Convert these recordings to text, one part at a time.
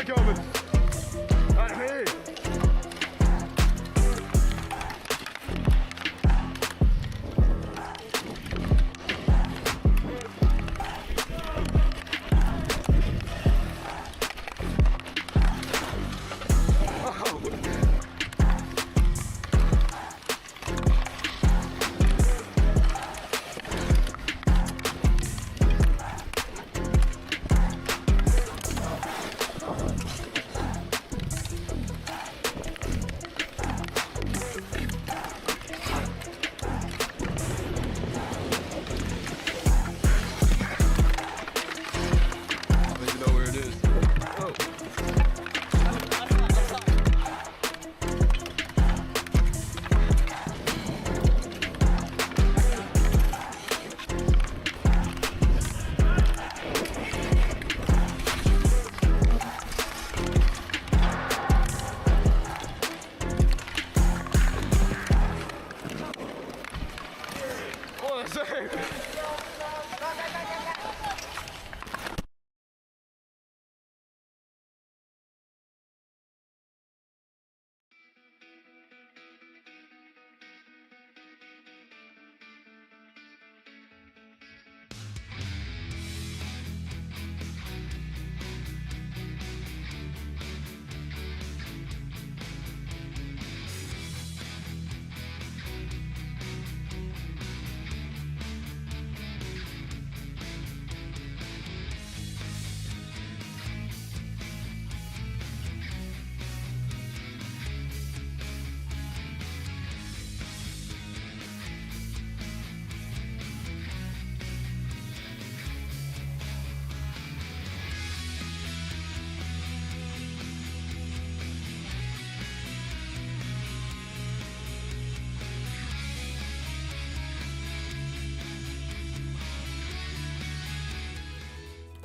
man coming. Not me.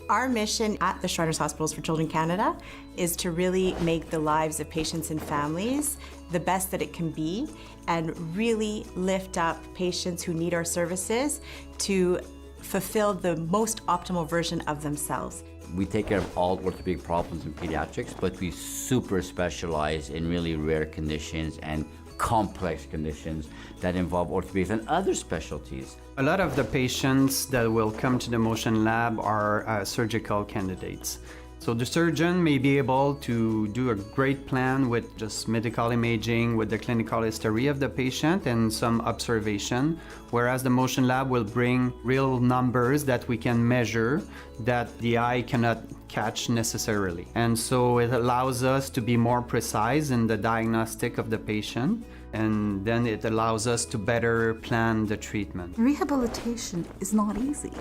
Our mission at the Shriners Hospitals for Children Canada is to really make the lives of patients and families the best that it can be and really lift up patients who need our services to fulfill the most optimal version of themselves. We take care of all orthopedic problems in pediatrics, but we super specialize in really rare conditions and complex conditions that involve orthopedics and other specialties. A lot of the patients that will come to the motion lab are surgical candidates. So the surgeon may be able to do a great plan with just medical imaging, with the clinical history of the patient and some observation, whereas the motion lab will bring real numbers that we can measure that the eye cannot catch necessarily. And so it allows us to be more precise in the diagnostic of the patient, and then it allows us to better plan the treatment. Rehabilitation is not easy.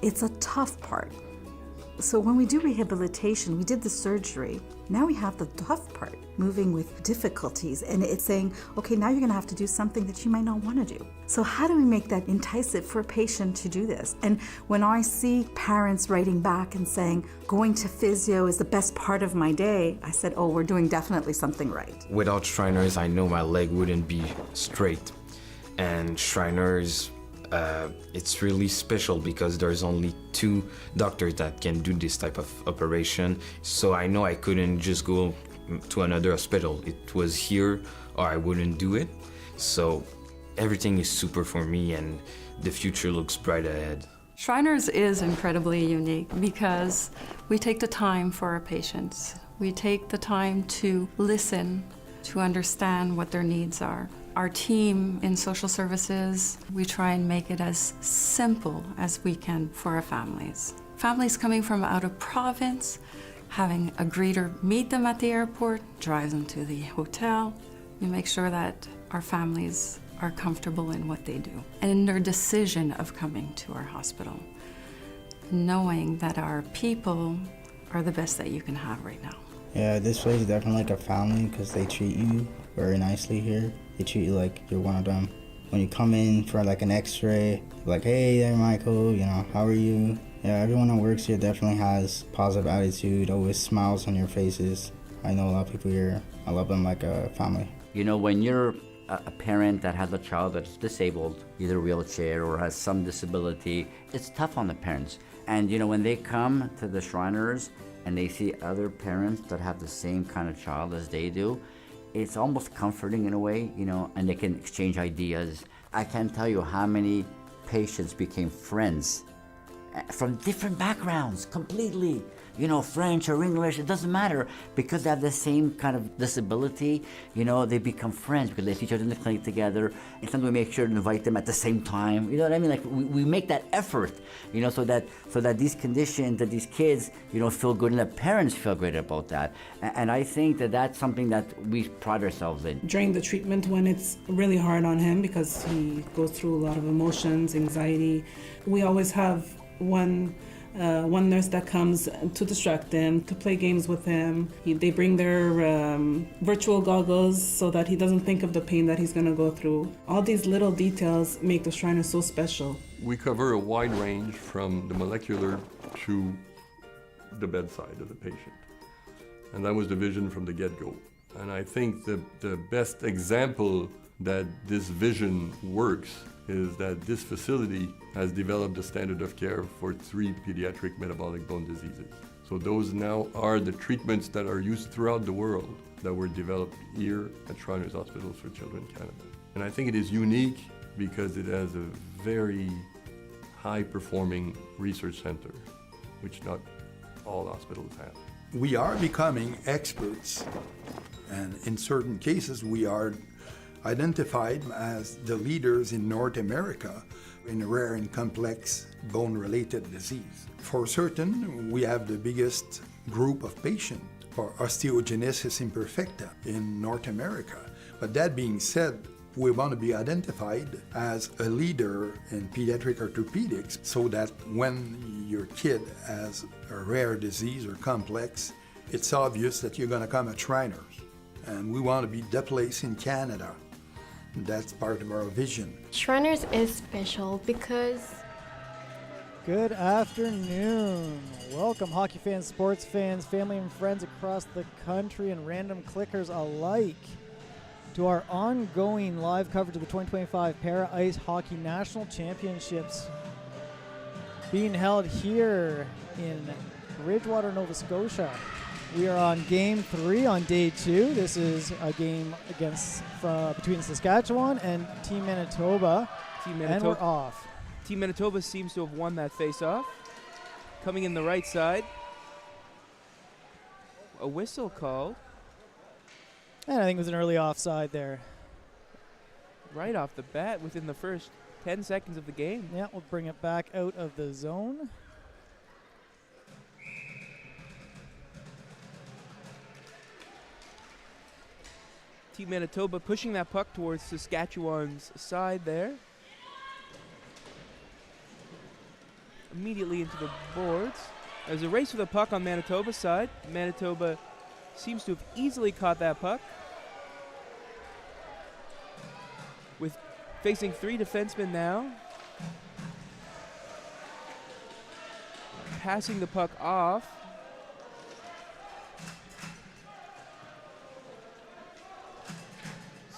It's a tough part. So when we do rehabilitation, we did the surgery. Now we have the tough part, moving with difficulties, and it's saying, okay, now you're gonna have to do something that you might not wanna do. So how do we make that enticing for a patient to do this? And when I see parents writing back and saying, going to physio is the best part of my day, I said, oh, we're doing definitely something right. Without Shriners, I know my leg wouldn't be straight. And Shriners, it's really special because there's only 2 doctors that can do this type of operation. So I know I couldn't just go to another hospital. It was here or I wouldn't do it. So everything is super for me and the future looks bright ahead. Shriners is incredibly unique because we take the time for our patients. We take the time to listen, to understand what their needs are. Our team in social services, we try and make it as simple as we can for our families. Families coming from out of province, having a greeter meet them at the airport, drive them to the hotel. We make sure that our families are comfortable in what they do and in their decision of coming to our hospital, knowing that our people are the best that you can have right now. Yeah, this place is definitely like a family because they treat you very nicely here. They treat you like you're one of them. When you come in for like an x-ray, like, hey there, Michael, you know, how are you? Yeah, everyone that works here definitely has positive attitude, always smiles on your faces. I know a lot of people here. I love them like a family. You know, when you're a parent that has a child that's disabled, either wheelchair or has some disability, it's tough on the parents. And when they come to the Shriners and they see other parents that have the same kind of child as they do, it's almost comforting in a way, and they can exchange ideas. I can't tell you how many patients became friends from different backgrounds completely. French or English, it doesn't matter, because they have the same kind of disability, they become friends because they see each other in the clinic together, and sometimes we make sure to invite them at the same time, you know what I mean? Like, we make that effort, so that these conditions, that these kids, feel good, and the parents feel great about that. And I think that that's something that we pride ourselves in. During the treatment, when it's really hard on him because he goes through a lot of emotions, anxiety, we always have one nurse that comes to distract him, to play games with him. They bring their virtual goggles so that he doesn't think of the pain that he's going to go through. All these little details make the Shriners so special. We cover a wide range from the molecular to the bedside of the patient. And that was the vision from the get-go. And I think the best example that this vision works is that this facility has developed a standard of care for 3 pediatric metabolic bone diseases. So those now are the treatments that are used throughout the world that were developed here at Shriners Hospitals for Children Canada. And I think it is unique because it has a very high-performing research center, which not all hospitals have. We are becoming experts, and in certain cases we are identified as the leaders in North America in rare and complex bone-related disease. For certain, we have the biggest group of patients for osteogenesis imperfecta in North America. But that being said, we want to be identified as a leader in pediatric orthopedics so that when your kid has a rare disease or complex, it's obvious that you're going to come at Shriners. And we want to be the place in Canada. That's part of our vision. Shriners is special because... Good afternoon. Welcome, hockey fans, sports fans, family and friends across the country, and random clickers alike, to our ongoing live coverage of the 2025 Para Ice Hockey National Championships being held here in Bridgewater, Nova Scotia. We are on Game 3 on Day 2. This is a game between Saskatchewan and Team Manitoba. And we're off. Team Manitoba seems to have won that face-off. Coming in the right side. A whistle called. And I think it was an early offside there. Right off the bat within the first 10 seconds of the game. Yeah, we'll bring it back out of the zone. Team Manitoba pushing that puck towards Saskatchewan's side there. Immediately into the boards. There's a race for the puck on Manitoba's side. Manitoba seems to have easily caught that puck. With facing 3 defensemen now. Passing the puck off.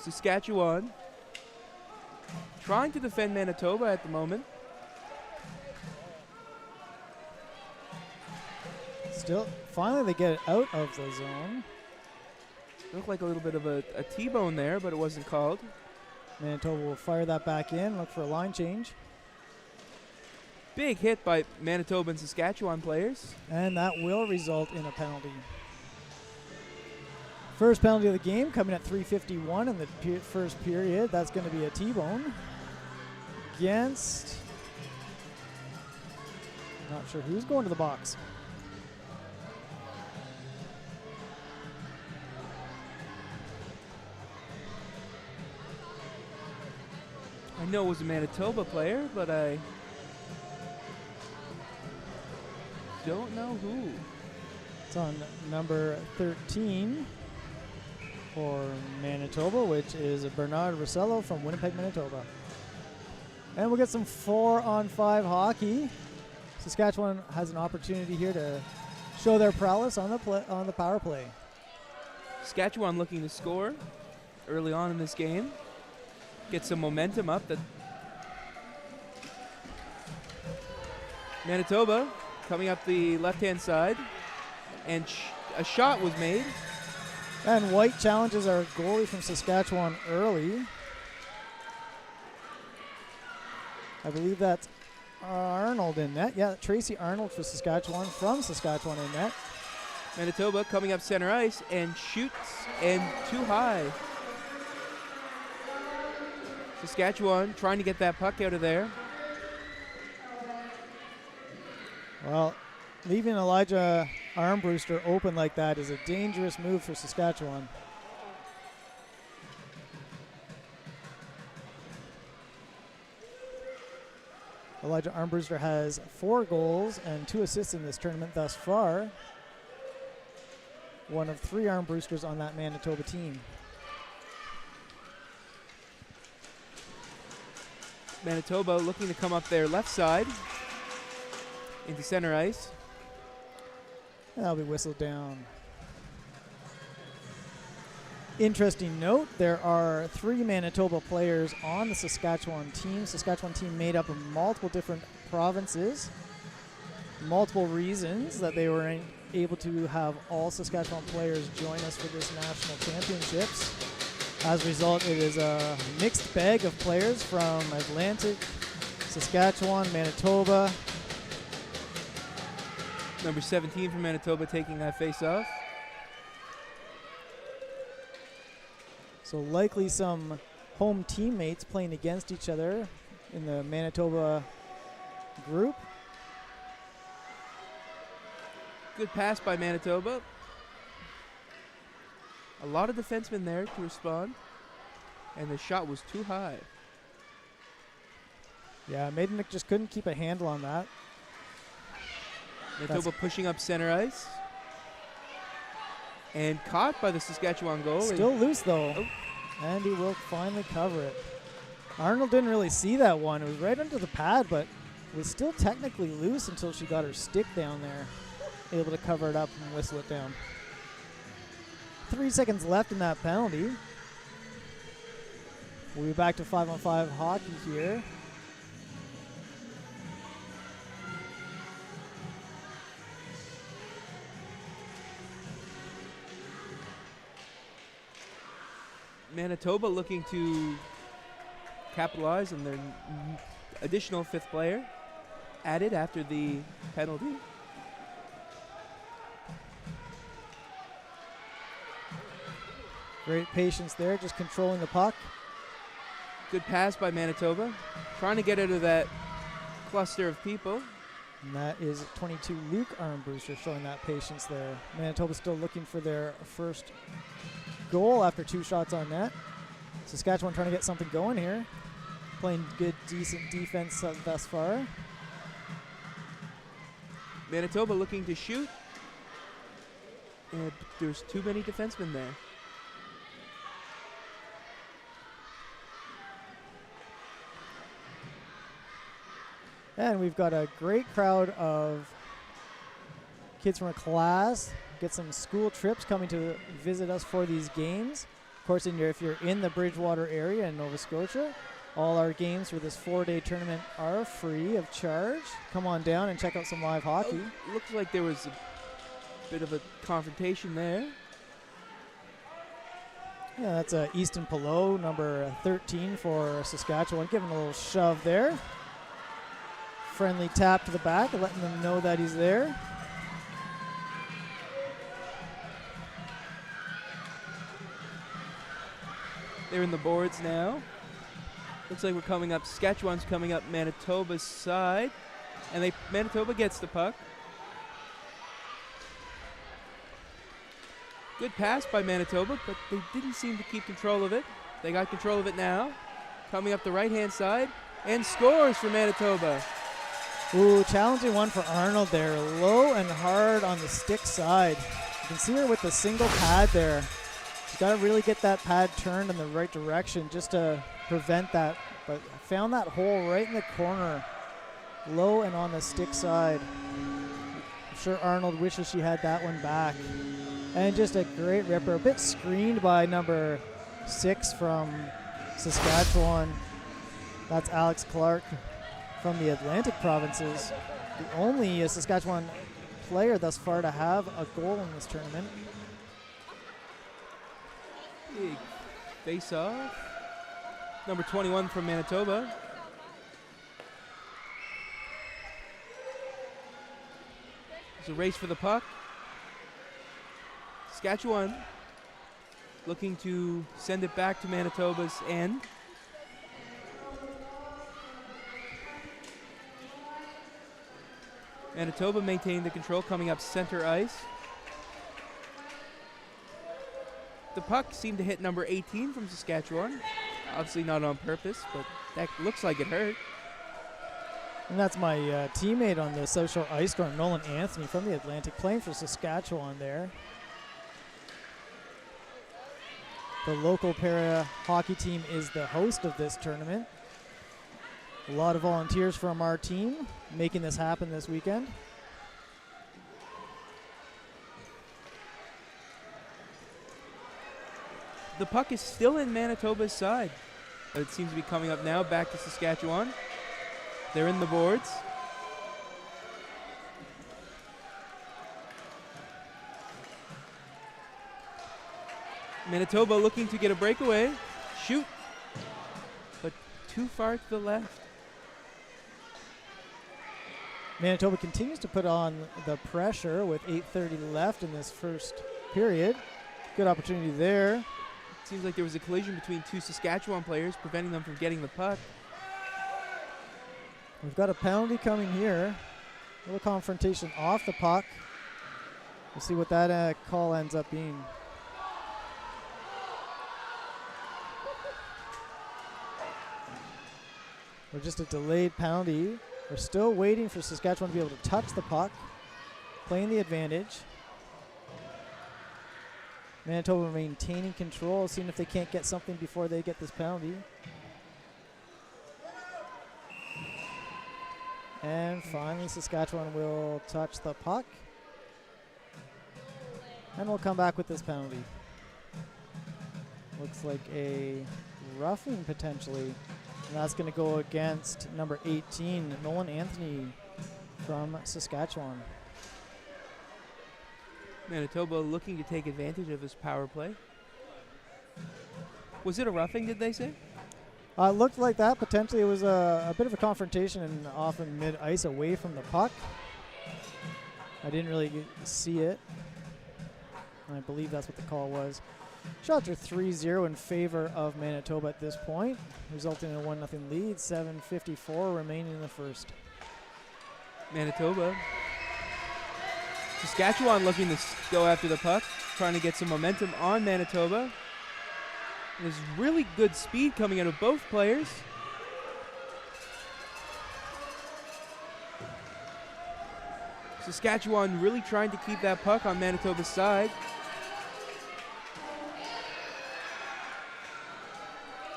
Saskatchewan trying to defend Manitoba at the moment. Still, finally they get it out of the zone. Looked like a little bit of a T-bone there, but it wasn't called. Manitoba will fire that back in, look for a line change. Big hit by Manitoba and Saskatchewan players. And that will result in a penalty. First penalty of the game coming at 3:51 in the first period. That's going to be a T-bone against... Not sure who's going to the box. I know it was a Manitoba player, but I don't know who. It's on number 13 for Manitoba, which is Bernard Rossello from Winnipeg, Manitoba. And we'll get some 4-on-5 hockey. Saskatchewan has an opportunity here to show their prowess on the power play. Saskatchewan looking to score early on in this game. get some momentum up. That Manitoba coming up the left-hand side, and a shot was made. And White challenges our goalie from Saskatchewan early. I believe that's Arnold in net. Yeah, Tracy Arnold for Saskatchewan, from Saskatchewan in net. Manitoba coming up center ice and shoots, and too high. Saskatchewan trying to get that puck out of there. Well, leaving Elijah Armbruster open like that is a dangerous move for Saskatchewan. Elijah Armbruster has 4 goals and 2 assists in this tournament thus far. One of 3 Armbrusters on that Manitoba team. Manitoba looking to come up their left side into center ice. That'll be whistled down. Interesting note, there are 3 Manitoba players on the Saskatchewan team. Saskatchewan team made up of multiple different provinces. Multiple reasons that they were able to have all Saskatchewan players join us for this national championships. As a result, it is a mixed bag of players from Atlantic, Saskatchewan, Manitoba. Number 17 from Manitoba taking that face off. So likely some home teammates playing against each other in the Manitoba group. Good pass by Manitoba. A lot of defensemen there to respond, and the shot was too high. Yeah, Maidennick just couldn't keep a handle on that. Manitoba pushing up center ice. And caught by the Saskatchewan goal. Still loose though. Oh. And he will finally cover it. Arnold didn't really see that one. It was right under the pad, but was still technically loose until she got her stick down there. Able to cover it up and whistle it down. 3 seconds left in that penalty. We'll be back to 5-on-5 hockey here. Manitoba looking to capitalize on their additional 5th player added after the penalty. Great patience there, just controlling the puck. Good pass by Manitoba, trying to get out of that cluster of people. And that is 22 Luke Armbruster showing that patience there. Manitoba still looking for their first goal after 2 shots on net. Saskatchewan trying to get something going here. Playing good, decent defense thus far. Manitoba looking to shoot. And there's too many defensemen there. And we've got a great crowd of kids from a class, get some school trips coming to visit us for these games. Of course, if you're in the Bridgewater area in Nova Scotia, all our games for this 4-day tournament are free of charge. Come on down and check out some live hockey. Oh, looks like there was a bit of a confrontation there. Yeah, that's Easton Pillow, number 13 for Saskatchewan, giving a little shove there. Friendly tap to the back, letting them know that he's there. They're in the boards now. Looks like we're coming up. Saskatchewan's coming up Manitoba's side. And Manitoba gets the puck. Good pass by Manitoba, but they didn't seem to keep control of it. They got control of it now. Coming up the right-hand side. And scores for Manitoba. Ooh, challenging one for Arnold there. Low and hard on the stick side. You can see her with the single pad there. She's got to really get that pad turned in the right direction just to prevent that. But found that hole right in the corner. Low and on the stick side. I'm sure Arnold wishes she had that one back. And just a great ripper. A bit screened by number 6 from Saskatchewan. That's Alex Clark from the Atlantic provinces. The only Saskatchewan player thus far to have a goal in this tournament. Big face-off. Number 21 from Manitoba. It's a race for the puck. Saskatchewan looking to send it back to Manitoba's end. Manitoba maintained the control coming up center ice. The puck seemed to hit number 18 from Saskatchewan. Obviously not on purpose, but that looks like it hurt. And that's my teammate on the South Shore Ice Storm, Nolan Anthony from the Atlantic, playing for Saskatchewan there. The local para hockey team is the host of this tournament. A lot of volunteers from our team making this happen this weekend. The puck is still in Manitoba's side. It seems to be coming up now, back to Saskatchewan. They're in the boards. Manitoba looking to get a breakaway. Shoot. But too far to the left. Manitoba continues to put on the pressure with 8:30 left in this first period. Good opportunity there. Seems like there was a collision between two Saskatchewan players, preventing them from getting the puck. We've got a penalty coming here. A little confrontation off the puck. We'll see what that call ends up being. We're just a delayed penalty. We're still waiting for Saskatchewan to be able to touch the puck, playing the advantage. Manitoba maintaining control, seeing if they can't get something before they get this penalty. And finally, Saskatchewan will touch the puck. And we'll come back with this penalty. Looks like a roughing potentially. And that's going to go against number 18, Nolan Anthony from Saskatchewan. Manitoba looking to take advantage of his power play. Was it a roughing, did they say? It looked like that. Potentially it was a bit of a confrontation and often mid-ice away from the puck. I didn't really see it. I believe that's what the call was. Shots are 3-0 in favor of Manitoba at this point, resulting in a 1-0 lead. 7:54 remaining in the first. Manitoba. Saskatchewan looking to go after the puck, trying to get some momentum on Manitoba. There's really good speed coming out of both players. Saskatchewan really trying to keep that puck on Manitoba's side.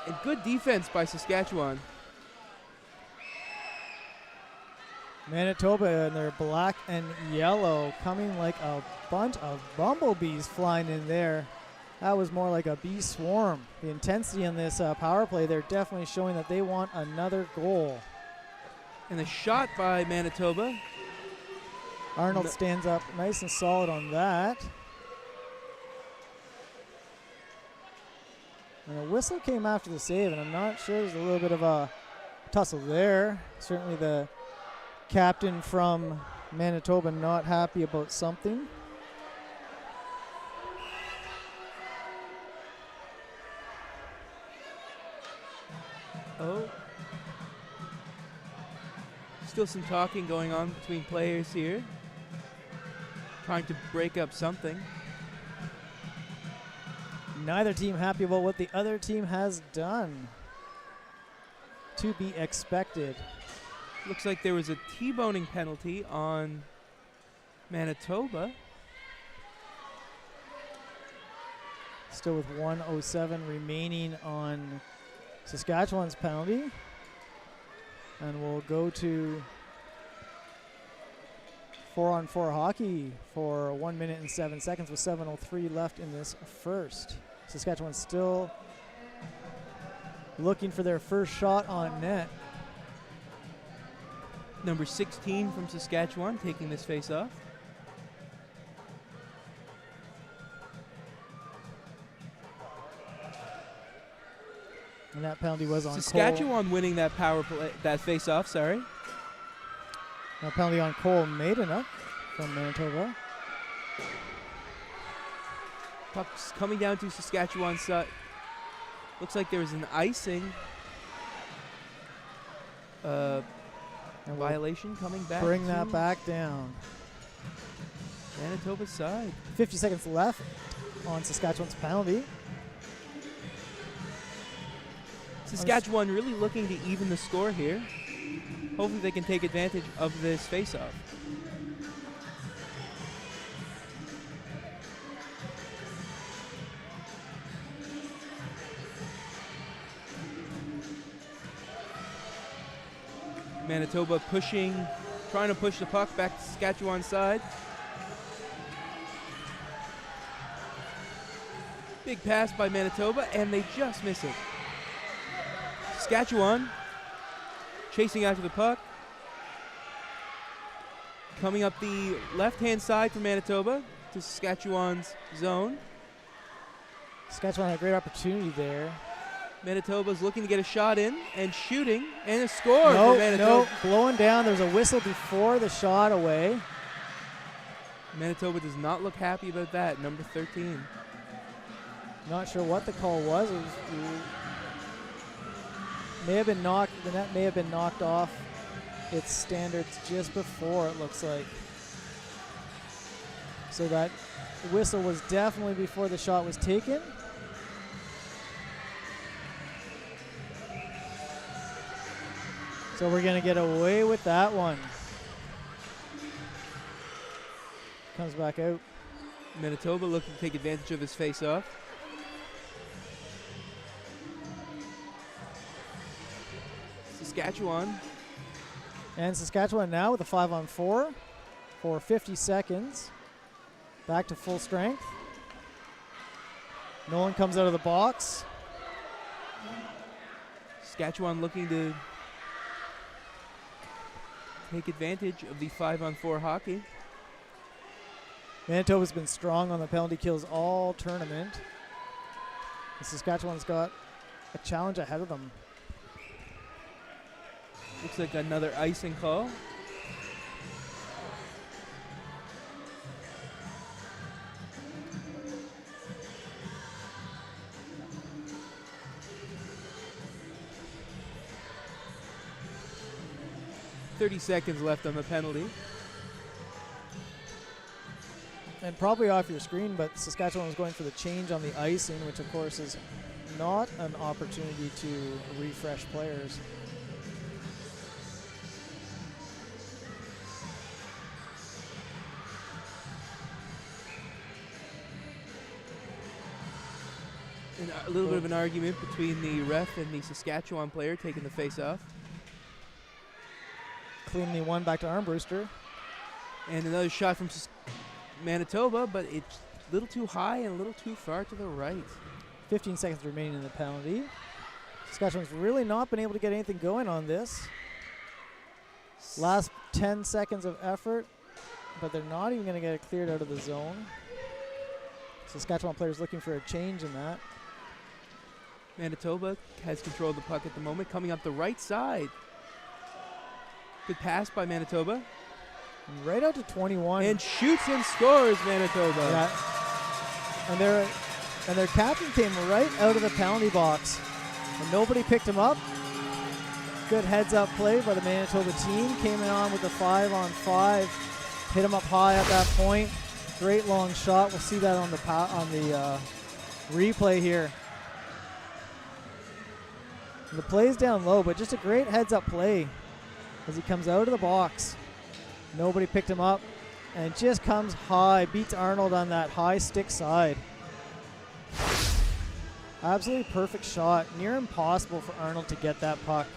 And good defense by Saskatchewan. Manitoba in their black and yellow, coming like a bunch of bumblebees flying in there. That was more like a bee swarm. The intensity in this power play, they're definitely showing that they want another goal. And the shot by Manitoba. Arnold stands up nice and solid on that. And a whistle came after the save, and I'm not sure, there's a little bit of a tussle there. Certainly the captain from Manitoba not happy about something. Oh. Still some talking going on between players here. Trying to break up something. Neither team happy about what the other team has done. To be expected. Looks like there was a T-boning penalty on Manitoba. Still with 1:07 remaining on Saskatchewan's penalty. And we'll go to 4-on-4 hockey for 1 minute and 7 seconds with 7:03 left in this first. Saskatchewan still looking for their first shot on net. Number 16 from Saskatchewan taking this face-off. And that penalty was on Saskatchewan Cole. winning that power play, that face-off, sorry. Now penalty on Cole Maidena from Manitoba. Puck's coming down to Saskatchewan's side. Looks like there was an icing violation coming back. Bring that back down. Manitoba's side. 50 seconds left on Saskatchewan's penalty. Saskatchewan really looking to even the score here. Hopefully they can take advantage of this face-off. Manitoba pushing, trying to push the puck back to Saskatchewan's side. Big pass by Manitoba, and they just miss it. Saskatchewan chasing after the puck. Coming up the left-hand side for Manitoba to Saskatchewan's zone. Saskatchewan had a great opportunity there. Manitoba's looking to get a shot in and shooting, and a score No, for Manitoba. blowing down. There's a whistle before the shot away. Manitoba does not look happy about that, number 13. Not sure what the call was. May have been knocked. The net may have been knocked off its standards just before, it looks like. So that whistle was definitely before the shot was taken. So we're going to get away with that one. Comes back out. Manitoba looking to take advantage of his face-off. Saskatchewan. And Saskatchewan now with a 5-on-4 for 50 seconds. Back to full strength. Nolan comes out of the box. Saskatchewan looking to take advantage of the 5-on-4 hockey. Manitoba's been strong on the penalty kills all tournament. And Saskatchewan's got a challenge ahead of them. Looks like another icing call. .30 seconds left on the penalty. And probably off your screen, but Saskatchewan was going for the change on the icing, which of course is not an opportunity to refresh players. And a little bit of an argument between the ref and the Saskatchewan player taking the face-off. Cleanly one back to Armbruster. And another shot from Manitoba, but it's a little too high and a little too far to the right. 15 seconds remaining in the penalty. Saskatchewan's really not been able to get anything going on this. Last 10 seconds of effort, but they're not even going to get it cleared out of the zone. Saskatchewan players looking for a change in that. Manitoba has control of the puck at the moment, coming up the right side. Good pass by Manitoba. And right out to 21. And shoots and scores, Manitoba. Yeah. And their captain came right out of the penalty box. And nobody picked him up. Good heads-up play by the Manitoba team. Came in on with the 5-on-5. Hit him up high at that point. Great long shot. We'll see that on the replay here. The play's down low, but just a great heads-up play as he comes out of the box. Nobody picked him up, and just comes high, beats Arnold on that high stick side. Absolutely perfect shot. Near impossible for Arnold to get that puck.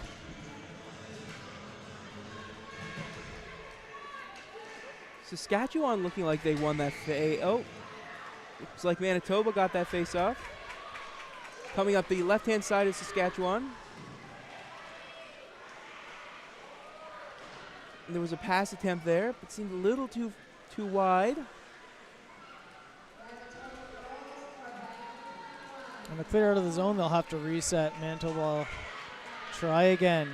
Saskatchewan looking like they won that Oh, looks like Manitoba got that face off. coming up the left-hand side of Saskatchewan. And there was a pass attempt there, but seemed a little too wide. On the clear out of the zone, they'll have to reset. Manitoba will try again.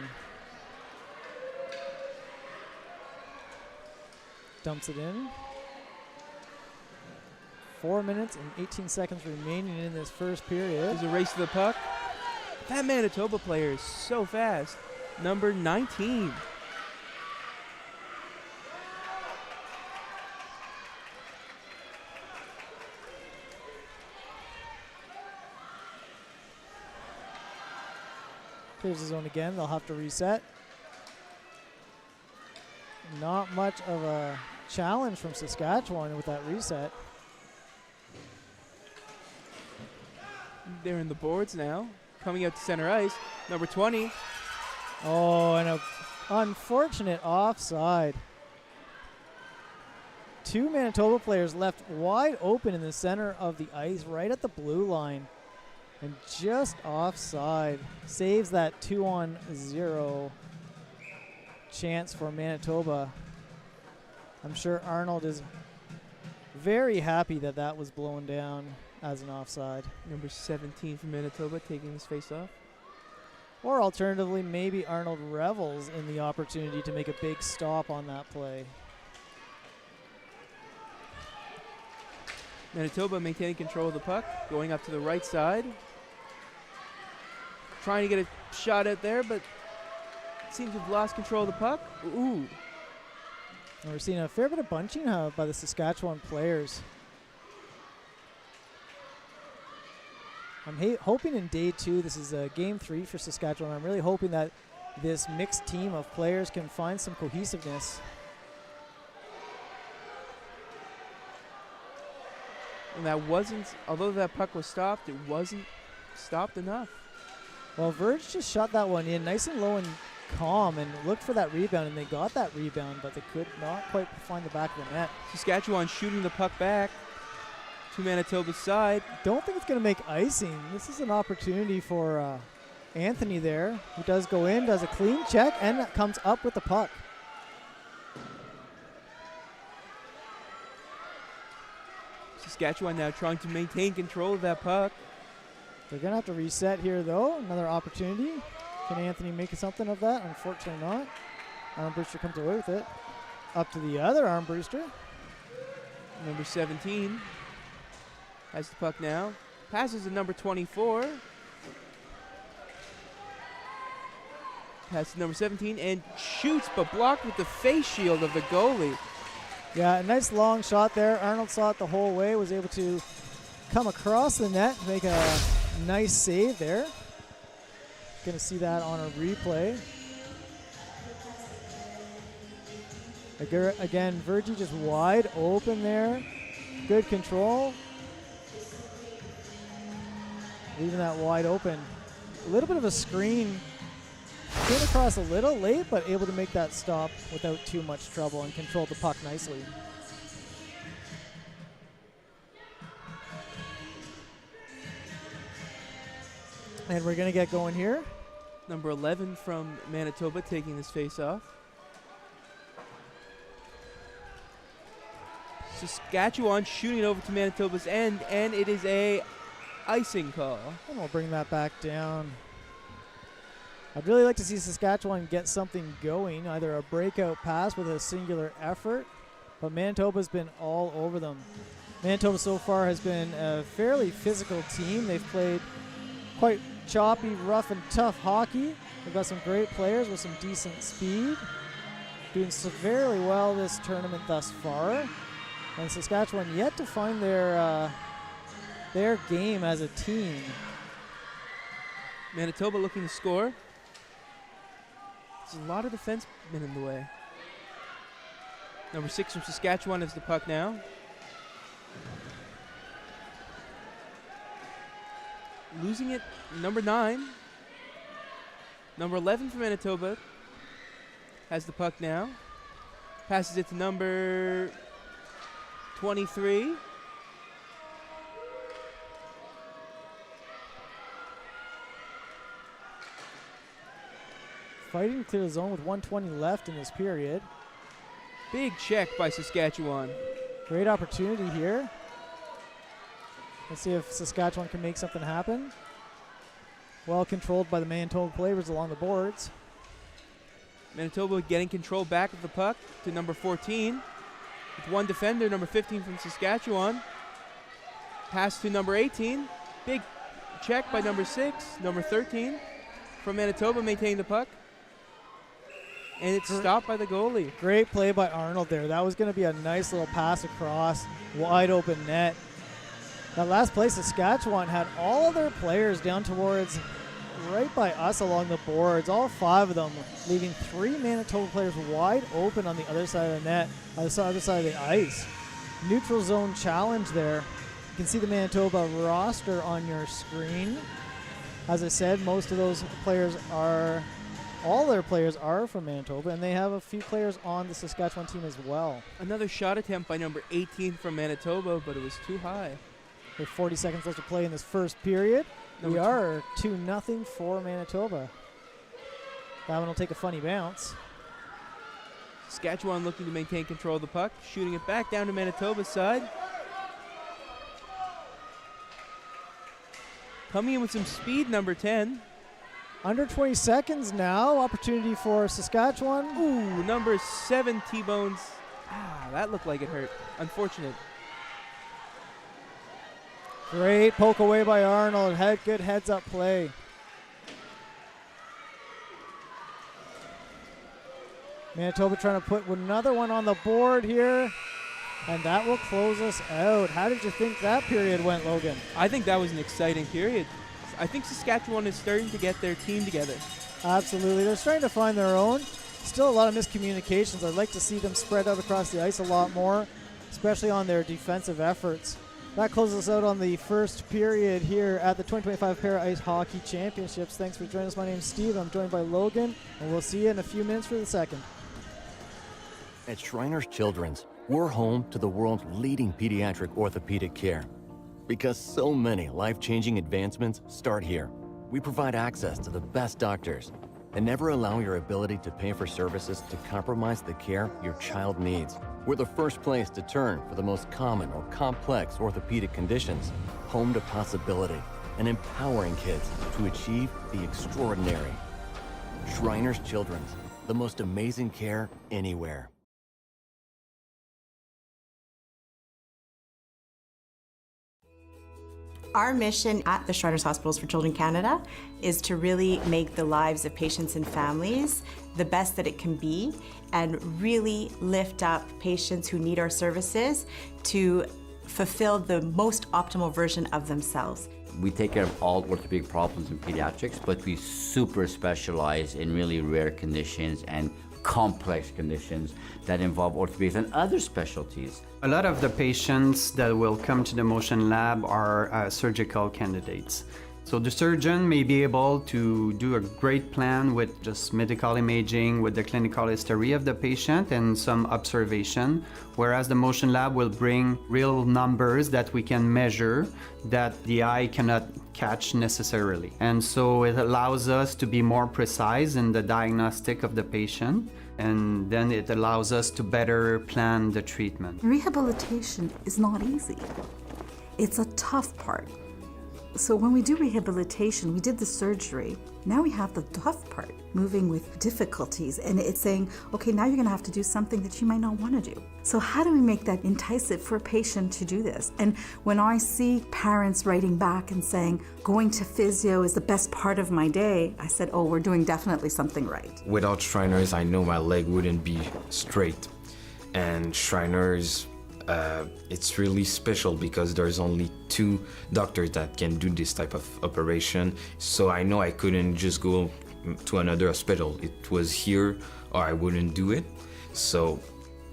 Dumps it in. 4 minutes and 18 seconds remaining in this first period. There's a race to the puck. That Manitoba player is so fast. Number 19. Clears the zone again. They'll have to reset. Not much of a challenge from Saskatchewan with that reset. They're in the boards now. Coming out to center ice. Number 20. Oh, and an unfortunate offside. Two Manitoba players left wide open in the center of the ice, right at the blue line. And just offside. Saves that 2-on-0 chance for Manitoba. I'm sure Arnold is very happy that that was blown down as an offside. Number 17 for Manitoba taking this face-off. Or alternatively, maybe Arnold revels in the opportunity to make a big stop on that play. Manitoba maintaining control of the puck, going up to the right side. Trying to get a shot out there, but seems to have lost control of the puck. Ooh. And we're seeing a fair bit of bunching by the Saskatchewan players. I'm hoping in day 2, this is game 3 for Saskatchewan. I'm really hoping that this mixed team of players can find some cohesiveness. And that wasn't, although that puck was stopped, it wasn't stopped enough. Well, Verge just shot that one in nice and low and calm and looked for that rebound, and they got that rebound, but they could not quite find the back of the net. Saskatchewan shooting the puck back to Manitoba's side. Don't think it's going to make icing. This is an opportunity for Anthony there, who does go in, does a clean check, and comes up with the puck. Saskatchewan now trying to maintain control of that puck. They're going to have to reset here, though. Another opportunity. Can Anthony make something of that? Unfortunately not. Armbruster comes away with it. Up to the other Armbruster. Number 17 has the puck now. Passes to number 24. Passes to number 17 and shoots, but blocked with the face shield of the goalie. Yeah, a nice long shot there. Arnold saw it the whole way, was able to come across the net, make a nice save there. Going to see that on a replay. Again, Virgie just wide open there. Good control. Leaving that wide open. A little bit of a screen. Came across a little late, but able to make that stop without too much trouble and controlled the puck nicely. And we're going to get going here. Number 11 from Manitoba taking this face-off. Saskatchewan shooting over to Manitoba's end, and it is a icing call. And we'll bring that back down. I'd really like to see Saskatchewan get something going, either a breakout pass with a singular effort, but Manitoba's been all over them. Manitoba so far has been a fairly physical team. They've played quite choppy, rough, and tough hockey. They've got some great players with some decent speed. Doing so very well this tournament thus far. And Saskatchewan yet to find their game as a team. Manitoba looking to score. There's a lot of defensemen in the way. Number 6 from Saskatchewan has the puck now. Losing it, number 9. Number 11 from Manitoba has the puck now. Passes it to number 23. fighting to clear the zone with 1:20 left in this period. Big check by Saskatchewan. Great opportunity here. Let's see if Saskatchewan can make something happen. Well controlled by the Manitoba players along the boards. Manitoba getting control back of the puck to number 14. With one defender, number 15 from Saskatchewan. Pass to number 18. Big check by number 6. Number 13 from Manitoba maintaining the puck. And it's stopped by the goalie. Great play by Arnold there. That was going to be a nice little pass across. Wide open net. That last play, Saskatchewan had all of their players down towards right by us along the boards. All 5 of them, leaving 3 Manitoba players wide open on the other side of the net, on the other side of the ice. Neutral zone challenge there. You can see the Manitoba roster on your screen. As I said, most of those players are, all their players are from Manitoba, and they have a few players on the Saskatchewan team as well. Another shot attempt by number 18 from Manitoba, but it was too high. With 40 seconds left to play in this first period, we Number are 2-0 for Manitoba. That one will take a funny bounce. Saskatchewan looking to maintain control of the puck, shooting it back down to Manitoba's side. Coming in with some speed, number 10. Under 20 seconds now. Opportunity for Saskatchewan. Ooh, number 7 T-Bones. That looked like it hurt. Unfortunate. Great poke away by Arnold. Good heads-up play. Manitoba trying to put another one on the board here. And that will close us out. How did you think that period went, Logan? I think that was an exciting period. I think Saskatchewan is starting to get their team together. Absolutely. They're starting to find their own. Still a lot of miscommunications. I'd like to see them spread out across the ice a lot more, especially on their defensive efforts. That closes us out on the first period here at the 2025 Para Ice Hockey Championships. Thanks for joining us. My name's Steve. I'm joined by Logan, and we'll see you in a few minutes for the second. At Shriners Children's, we're home to the world's leading pediatric orthopedic care. Because so many life-changing advancements start here. We provide access to the best doctors and never allow your ability to pay for services to compromise the care your child needs. We're the first place to turn for the most common or complex orthopedic conditions, home to possibility, and empowering kids to achieve the extraordinary. Shriners Children's, the most amazing care anywhere. Our mission at the Shriners Hospitals for Children Canada is to really make the lives of patients and families the best that it can be and really lift up patients who need our services to fulfill the most optimal version of themselves. We take care of all orthopedic problems in pediatrics, but we super specialize in really rare conditions and complex conditions that involve orthopedics and other specialties. A lot of the patients that will come to the motion lab are surgical candidates. So the surgeon may be able to do a great plan with just medical imaging, with the clinical history of the patient and some observation, whereas the motion lab will bring real numbers that we can measure that the eye cannot catch necessarily. And so it allows us to be more precise in the diagnostic of the patient, and then it allows us to better plan the treatment. Rehabilitation is not easy. It's a tough part. So when we do rehabilitation, we did the surgery. Now we have the tough part, moving with difficulties, and it's saying, okay, now you're gonna have to do something that you might not wanna do. So how do we make that enticing for a patient to do this? And when I see parents writing back and saying, going to physio is the best part of my day, I said, oh, we're doing definitely something right. Without Shriners, I know my leg wouldn't be straight. And Shriners, it's really special because there's only 2 doctors that can do this type of operation. So I know I couldn't just go to another hospital. It was here or I wouldn't do it. So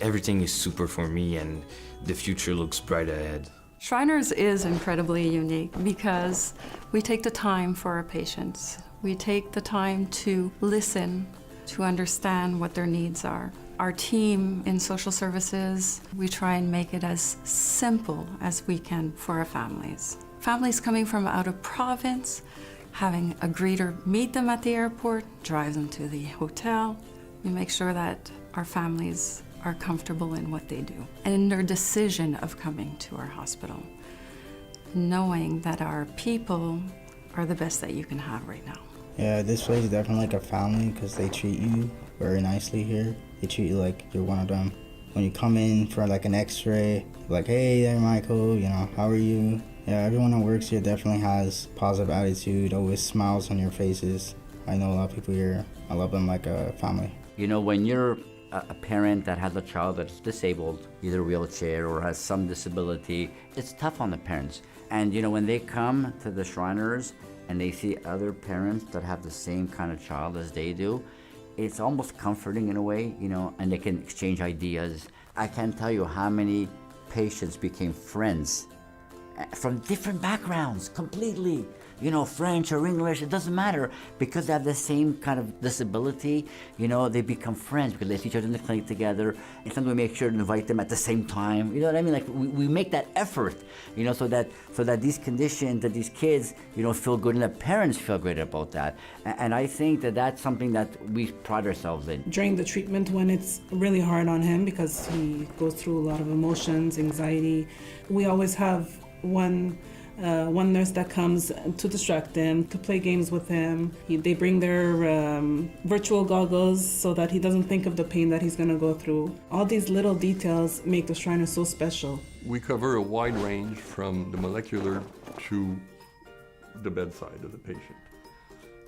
everything is super for me and the future looks bright ahead. Shriners is incredibly unique because we take the time for our patients. We take the time to listen, to understand what their needs are. Our team in social services, we try and make it as simple as we can for our families. Families coming from out of province having a greeter meet them at the airport, drive them to the hotel. We make sure that our families are comfortable in what they do and in their decision of coming to our hospital, knowing that our people are the best that you can have right now. Yeah, this place is definitely like a family because they treat you very nicely here. They treat you like you're one of them. When you come in for like an x-ray, like, hey there, Michael, you know, how are you? Yeah, everyone that works here definitely has positive attitude, always smiles on your faces. I know a lot of people here. I love them like a family. You know, when you're a parent that has a child that's disabled, either wheelchair or has some disability, it's tough on the parents. And you know, when they come to the Shriners and they see other parents that have the same kind of child as they do, it's almost comforting in a way, you know, and they can exchange ideas. I can't tell you how many patients became friends from different backgrounds, completely. You know, French or English, it doesn't matter. Because they have the same kind of disability, you know, they become friends because they see each other in the clinic together. And sometimes we make sure to invite them at the same time. You know what I mean? Like, we make that effort, you know, so that these conditions, that these kids, you know, feel good and the parents feel great about that. And I think that that's something that we pride ourselves in. During the treatment, when it's really hard on him because he goes through a lot of emotions, anxiety, we always have one nurse that comes to distract him, to play games with him. They bring their virtual goggles so that he doesn't think of the pain that he's going to go through. All these little details make the Shriners so special. We cover a wide range from the molecular to the bedside of the patient.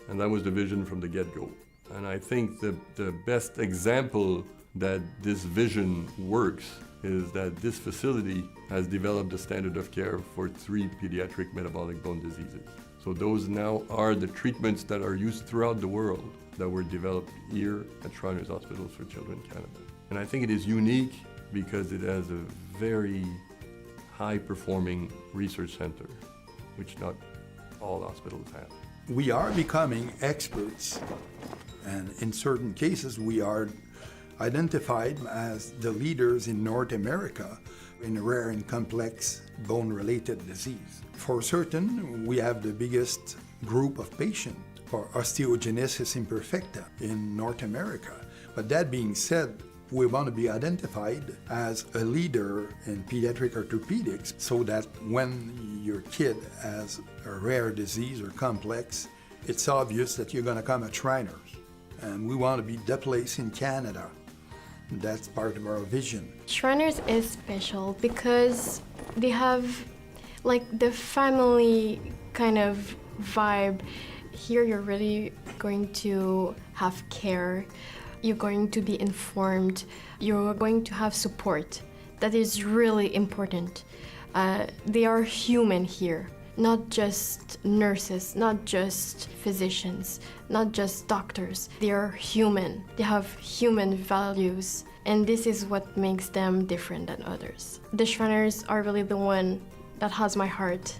And that was the vision from the get-go. And I think the best example that this vision works is that this facility has developed a standard of care for 3 pediatric metabolic bone diseases. So those now are the treatments that are used throughout the world that were developed here at Shriners Hospitals for Children Canada. And I think it is unique because it has a very high-performing research center, which not all hospitals have. We are becoming experts, and in certain cases we are identified as the leaders in North America in rare and complex bone-related disease. For certain, we have the biggest group of patients for osteogenesis imperfecta in North America. But that being said, we want to be identified as a leader in pediatric orthopedics so that when your kid has a rare disease or complex, it's obvious that you're going to come at Shriners. And we want to be the place in Canada. That's part of our vision. Shriners is special because they have like the family kind of vibe. Here you're really going to have care. You're going to be informed. You're going to have support. That is really important. They are human here. Not just nurses, not just physicians, not just doctors. They are human. They have human values, and this is what makes them different than others. The Shriners are really the one that has my heart.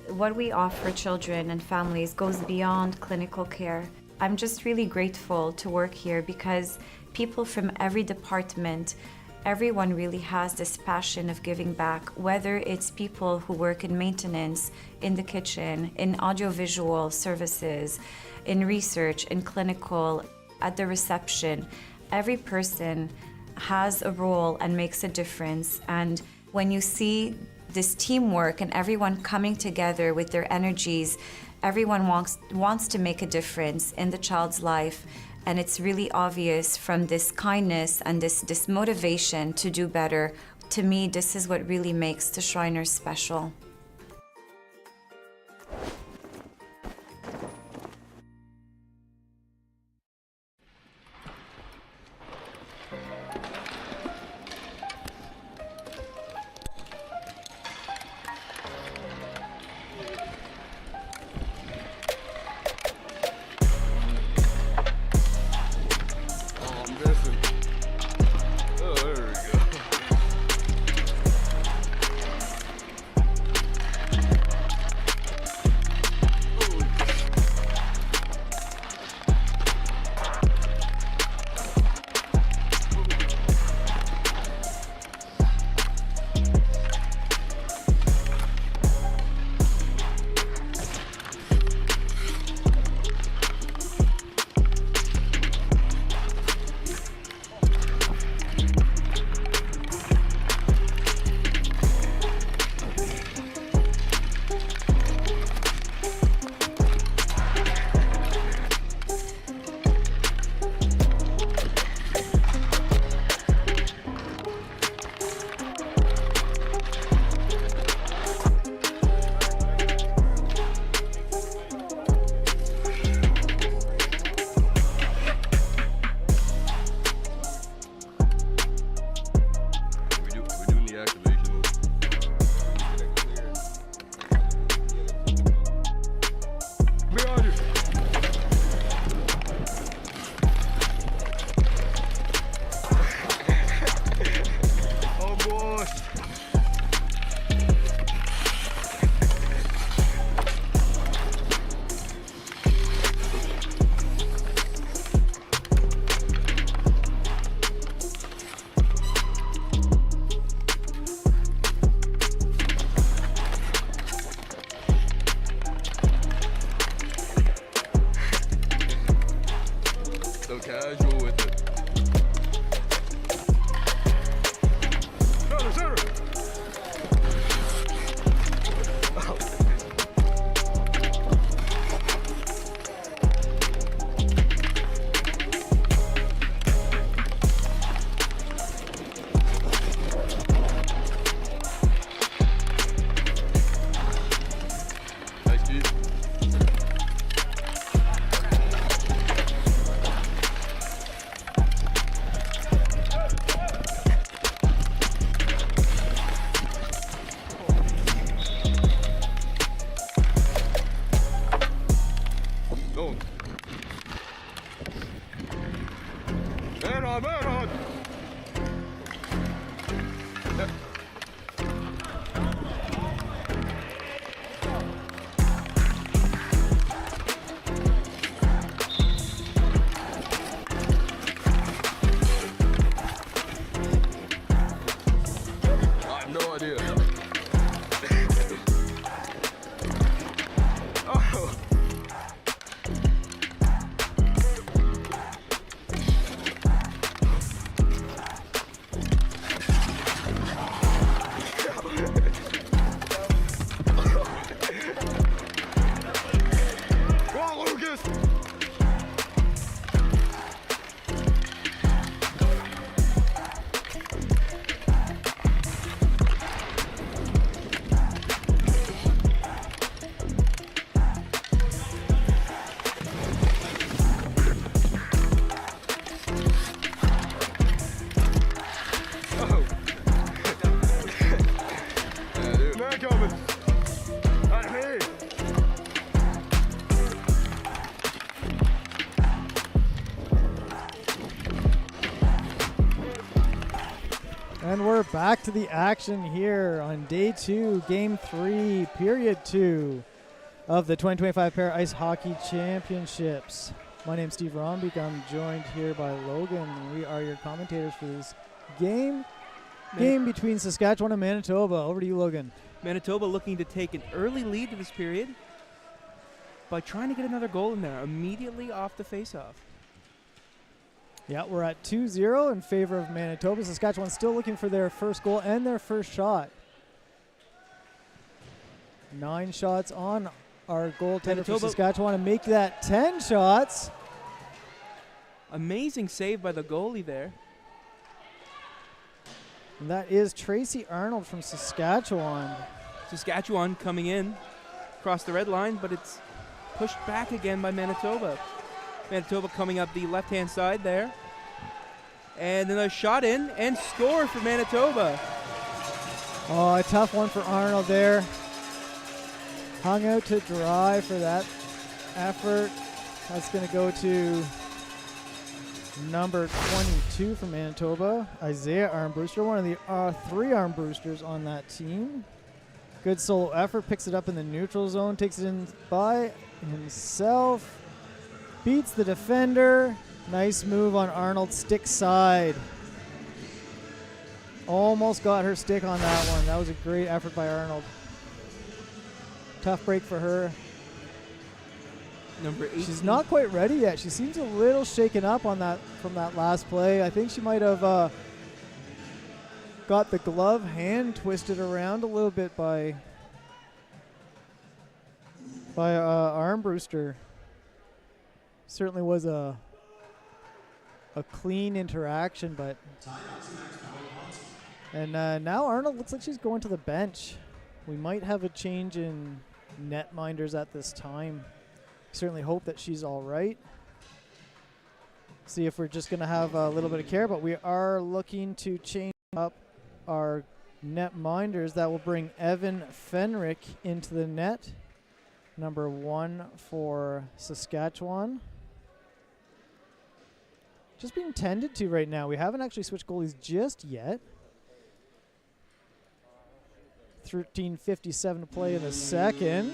What we offer children and families goes beyond clinical care. I'm just really grateful to work here because people from every department, everyone really has this passion of giving back, whether it's people who work in maintenance, in the kitchen, in audiovisual services, in research, in clinical, at the reception. Every person has a role and makes a difference. And when you see this teamwork and everyone coming together with their energies, everyone wants to make a difference in the child's life. And it's really obvious from this kindness and this motivation to do better. To me, this is what really makes the Shriners special. And we're back to the action here on day 2, game 3, period 2 of the 2025 Para Ice Hockey Championships. My name's Steve Rombeek. I'm joined here by Logan. We are your commentators for this game between Saskatchewan and Manitoba. Over to you, Logan. Manitoba looking to take an early lead to this period by trying to get another goal in there immediately off the faceoff. Yeah, we're at 2-0 in favor of Manitoba. Saskatchewan still looking for their first goal and their first shot. 9 shots on our goaltender for Saskatchewan to make that 10 shots. Amazing save by the goalie there. And that is Tracy Arnold from Saskatchewan. Saskatchewan coming in across the red line, but it's pushed back again by Manitoba. Manitoba coming up the left-hand side there. And then a shot in and score for Manitoba. Oh, a tough one for Arnold there. Hung out to dry for that effort. That's going to go to number 22 from Manitoba, Isaiah Armbruster, one of the 3 Armbroosters on that team. Good solo effort, picks it up in the neutral zone, takes it in by himself, beats the defender. Nice move on Arnold's stick side. Almost got her stick on that one. That was a great effort by Arnold. Tough break for her. Number 18. She's not quite ready yet. She seems a little shaken up on that from that last play. I think she might have got the glove hand twisted around a little bit by Armbruster. Certainly was a clean interaction, but and now Arnold looks like she's going to the bench. We might have a change in netminders at this time. Certainly hope that she's all right. See if we're just going to have a little bit of care, but we are looking to change up our netminders. That will bring Evan Fenrick into the net, number 1 for Saskatchewan. Just being tended to right now. We haven't actually switched goalies just yet. 13:57 to play in the second.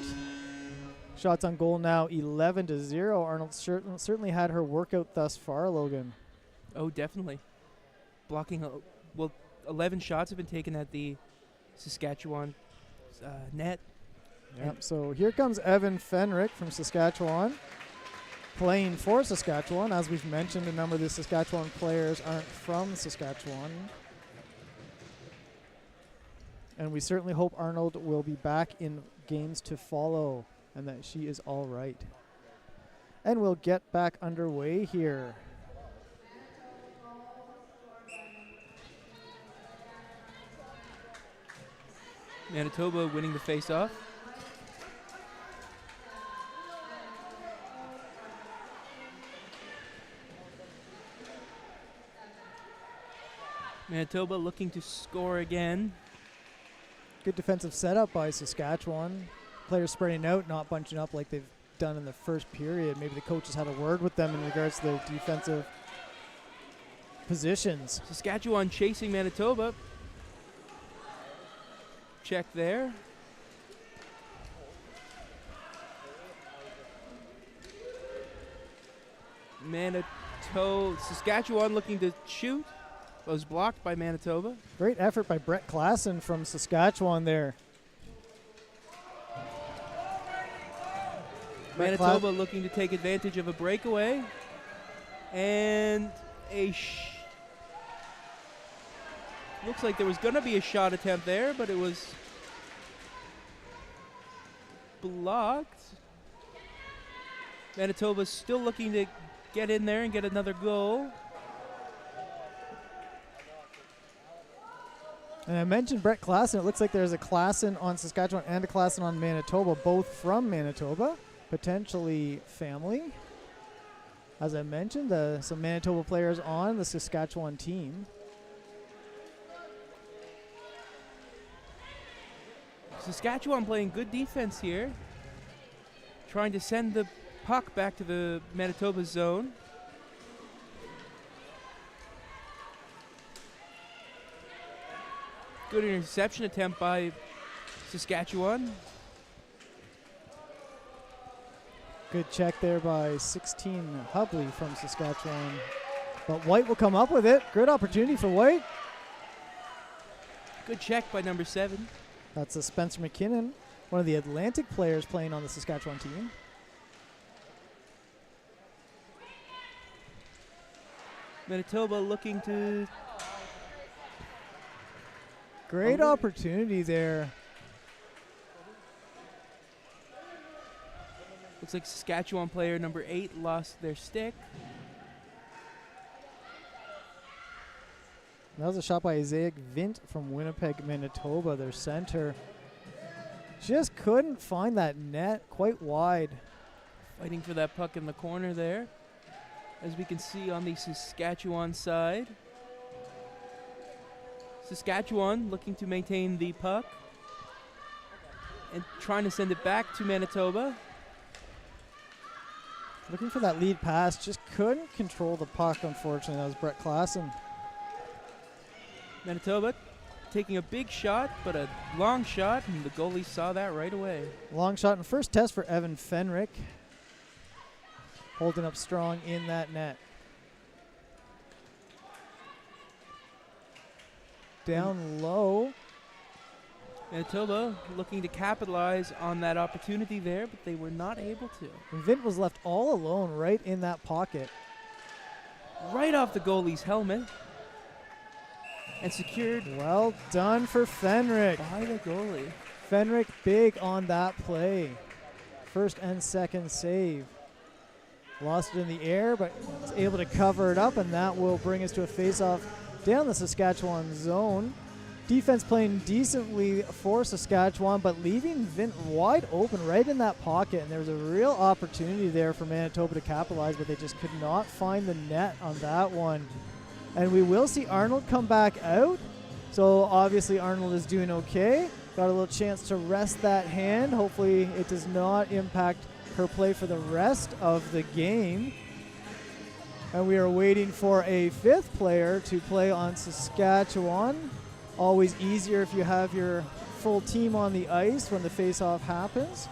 Shots on goal now 11-0. Arnold certainly had her workout thus far, Logan. Oh, definitely. Blocking, 11 shots have been taken at the Saskatchewan net. Yep, so here comes Evan Fenrick from Saskatchewan, playing for Saskatchewan. As we've mentioned, a number of the Saskatchewan players aren't from Saskatchewan. And we certainly hope Arnold will be back in games to follow and that she is all right. And we'll get back underway here. Manitoba winning the face-off. Manitoba looking to score again. Good defensive setup by Saskatchewan. Players spreading out, not bunching up like they've done in the first period. Maybe the coaches had a word with them in regards to their defensive positions. Saskatchewan chasing Manitoba. Check there. Saskatchewan looking to shoot. Was blocked by Manitoba. Great effort by Brett Klassen from Saskatchewan there. Manitoba looking to take advantage of a breakaway. And looks like there was going to be a shot attempt there, but it was blocked. Manitoba's still looking to get in there and get another goal. And I mentioned Brett Klassen. It looks like there's a Klassen on Saskatchewan and a Klassen on Manitoba, both from Manitoba, potentially family. As I mentioned, some Manitoba players on the Saskatchewan team. Saskatchewan playing good defense here, trying to send the puck back to the Manitoba zone. Good interception attempt by Saskatchewan. Good check there by 16 Hubley from Saskatchewan. But White will come up with it. Great opportunity for White. Good check by number 7. That's a Spencer McKinnon, one of the Atlantic players playing on the Saskatchewan team. Manitoba looking to... Great opportunity there. Looks like Saskatchewan player number 8 lost their stick. That was a shot by Isaac Vint from Winnipeg, Manitoba, their center. Just couldn't find that net, quite wide. Fighting for that puck in the corner there, as we can see on the Saskatchewan side. Saskatchewan looking to maintain the puck and trying to send it back to Manitoba. Looking for that lead pass, just couldn't control the puck, unfortunately. That was Brett Klassen. Manitoba taking a big shot, but a long shot, and the goalie saw that right away. Long shot and first test for Evan Fenrick. Holding up strong in that net. Down low. Manitoba looking to capitalize on that opportunity there, but they were not able to. And Vint was left all alone right in that pocket. Right off the goalie's helmet. And secured. Well done for Fenrick. By the goalie. Fenrick big on that play. First and second save. Lost it in the air, but was able to cover it up, and that will bring us to a face-off down the Saskatchewan zone. Defense playing decently for Saskatchewan, but leaving Vint wide open right in that pocket, and there was a real opportunity there for Manitoba to capitalize, but they just could not find the net on that one. And we will see Arnold come back out, so obviously Arnold is doing okay. Got a little chance to rest that hand. Hopefully it does not impact her play for the rest of the game. And we are waiting for a 5th player to play on Saskatchewan. Always easier if you have your full team on the ice when the face-off happens.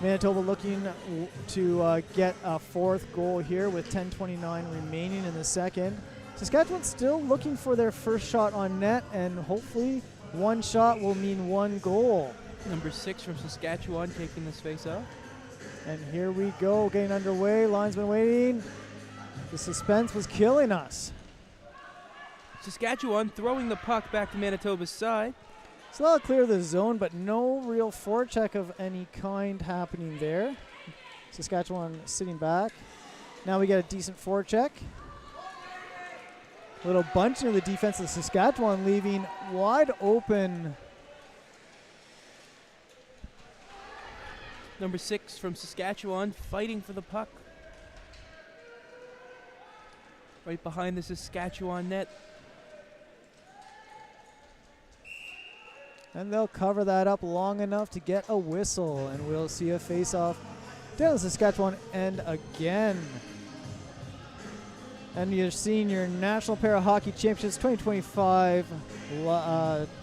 Manitoba looking to get a 4th goal here with 10:29 remaining in the second. Saskatchewan still looking for their first shot on net, and hopefully one shot will mean 1 goal. Number 6 from Saskatchewan taking this face-off. And here we go, getting underway. Linesman waiting. The suspense was killing us. Saskatchewan throwing the puck back to Manitoba's side. So that'll clear the zone, but no real forecheck of any kind happening there. Saskatchewan sitting back. Now we get a decent forecheck. A little bunching of the defense of Saskatchewan, leaving wide open. Number 6 from Saskatchewan fighting for the puck. Right behind the Saskatchewan net. And they'll cover that up long enough to get a whistle, and we'll see a face-off down the Saskatchewan end again. And you're seeing your National Para Hockey Championships 2025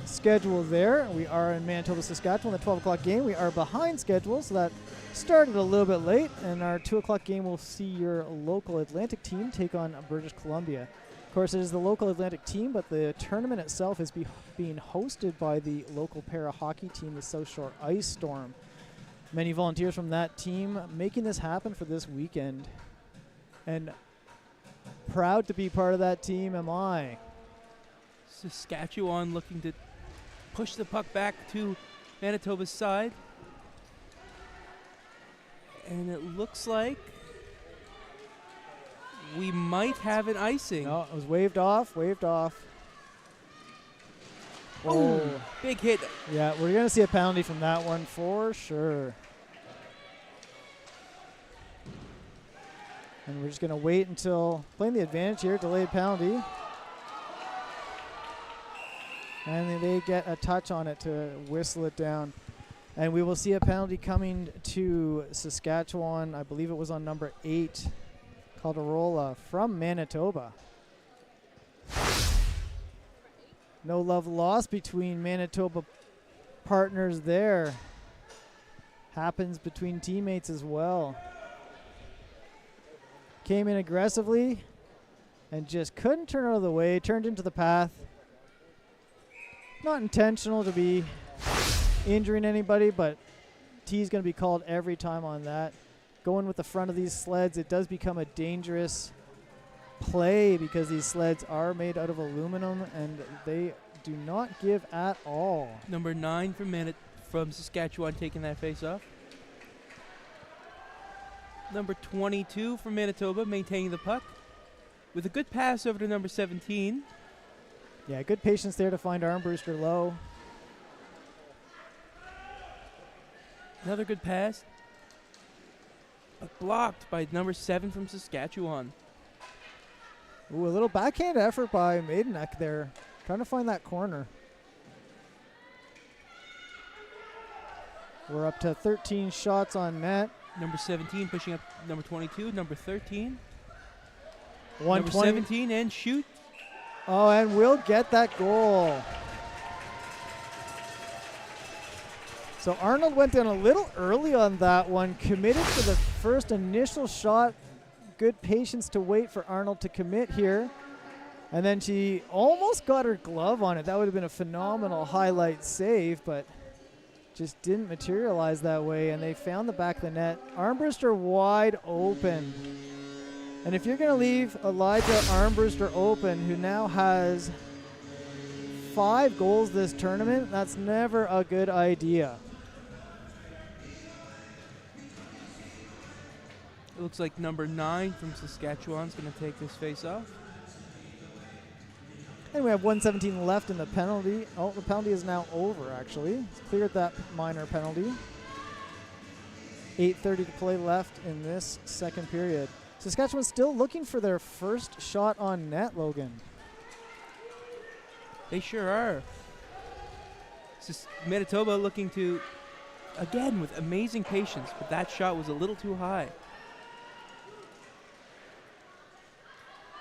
schedule there. We are in Manitoba, Saskatchewan, the 12 o'clock game. We are behind schedule, so that started a little bit late. And our 2 o'clock game will see your local Atlantic team take on British Columbia. Of course, it is the local Atlantic team, but the tournament itself is being hosted by the local para hockey team, the South Shore Ice Storm. Many volunteers from that team making this happen for this weekend. And proud to be part of that team am I. Saskatchewan looking to push the puck back to Manitoba's side. And it looks like we might have an icing. No, it was waved off. Oh, big hit. Yeah, we're going to see a penalty from that one for sure. And we're just going to wait until playing the advantage here, delayed penalty. And they get a touch on it to whistle it down. And we will see a penalty coming to Saskatchewan. I believe it was on number 8, Calderola from Manitoba. No love lost between Manitoba partners there. Happens between teammates as well. Came in aggressively and just couldn't turn out of the way. Turned into the path. Not intentional to be injuring anybody, but T's going to be called every time on that. Going with the front of these sleds, it does become a dangerous play because these sleds are made out of aluminum and they do not give at all. Number 9 from Saskatchewan taking that face off. Number 22 from Manitoba maintaining the puck with a good pass over to number 17. Yeah, good patience there to find Armbruster low. Another good pass, but blocked by number 7 from Saskatchewan. Ooh, a little backhand effort by Maidenek there, trying to find that corner. We're up to 13 shots on net. Number 17 pushing up number 22, number 13. 120. Number 17 and shoot. Oh, and we'll get that goal. So Arnold went down a little early on that one, committed for the first initial shot. Good patience to wait for Arnold to commit here. And then she almost got her glove on it. That would have been a phenomenal highlight save, but just didn't materialize that way. And they found the back of the net. Armbruster wide open. And if you're going to leave Elijah Armbruster open, who now has 5 goals this tournament, that's never a good idea. It looks like number 9 from Saskatchewan is going to take this face off. And we have 1:17 left in the penalty. Oh, the penalty is now over, actually. It's cleared that minor penalty. 8:30 to play left in this second period. Saskatchewan still looking for their first shot on net, Logan. They sure are. Manitoba looking to, again, with amazing patience, but that shot was a little too high.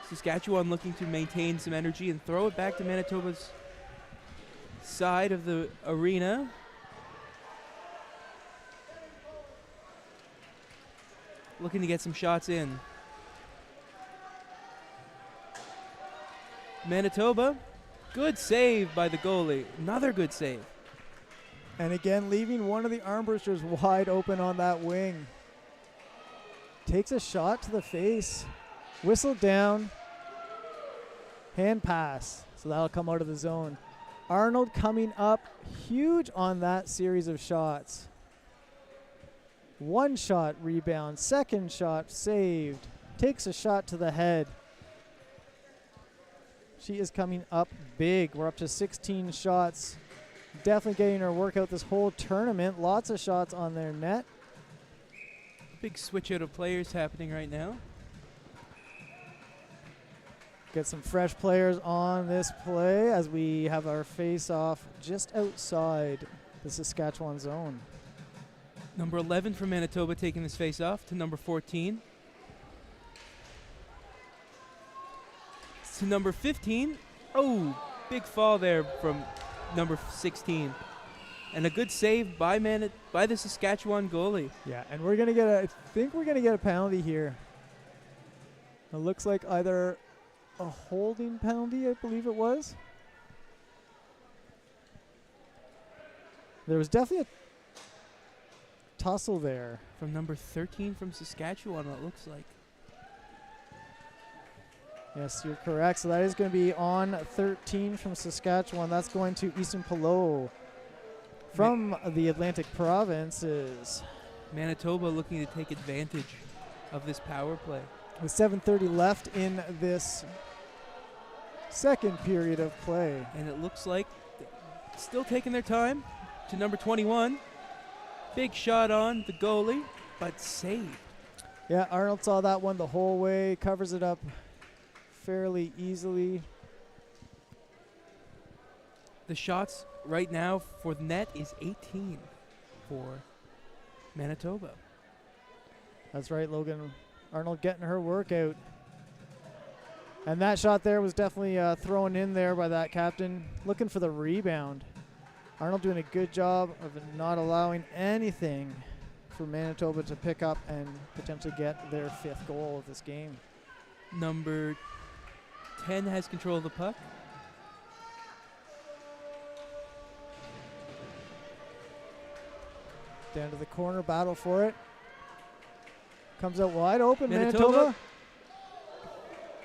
Saskatchewan looking to maintain some energy and throw it back to Manitoba's side of the arena. Looking to get some shots in. Manitoba, good save by the goalie. Another good save. And again, leaving one of the Armbrusters wide open on that wing. Takes a shot to the face. Whistle down. Hand pass. So that'll come out of the zone. Arnold coming up huge on that series of shots. One shot rebound. Second shot saved. Takes a shot to the head. She is coming up big. We're up to 16 shots. Definitely getting her workout this whole tournament. Lots of shots on their net. Big switch out of players happening right now. Get some fresh players on this play as we have our face-off just outside the Saskatchewan zone. Number 11 from Manitoba taking this face off to number 14. To number 15. Oh, big fall there from number 16. And a good save by the Saskatchewan goalie. Yeah, and we're going to get I think we're going to get a penalty here. It looks like either a holding penalty, I believe it was. There was definitely a tussle there. From number 13 from Saskatchewan, it looks like. Yes, you're correct. So that is going to be on 13 from Saskatchewan. That's going to Easton Pelot from the Atlantic provinces. Manitoba looking to take advantage of this power play. With 7:30 left in this second period of play. And it looks like still taking their time to number 21. Big shot on the goalie, but saved. Yeah, Arnold saw that one the whole way, covers it up fairly easily. The shots right now for the net is 18 for Manitoba. That's right, Logan Arnold getting her workout. And that shot there was definitely thrown in there by that captain, looking for the rebound. Arnold doing a good job of not allowing anything for Manitoba to pick up and potentially get their 5th goal of this game. Number 10 has control of the puck. Down to the corner, battle for it. Comes out wide open, Manitoba. Manitoba.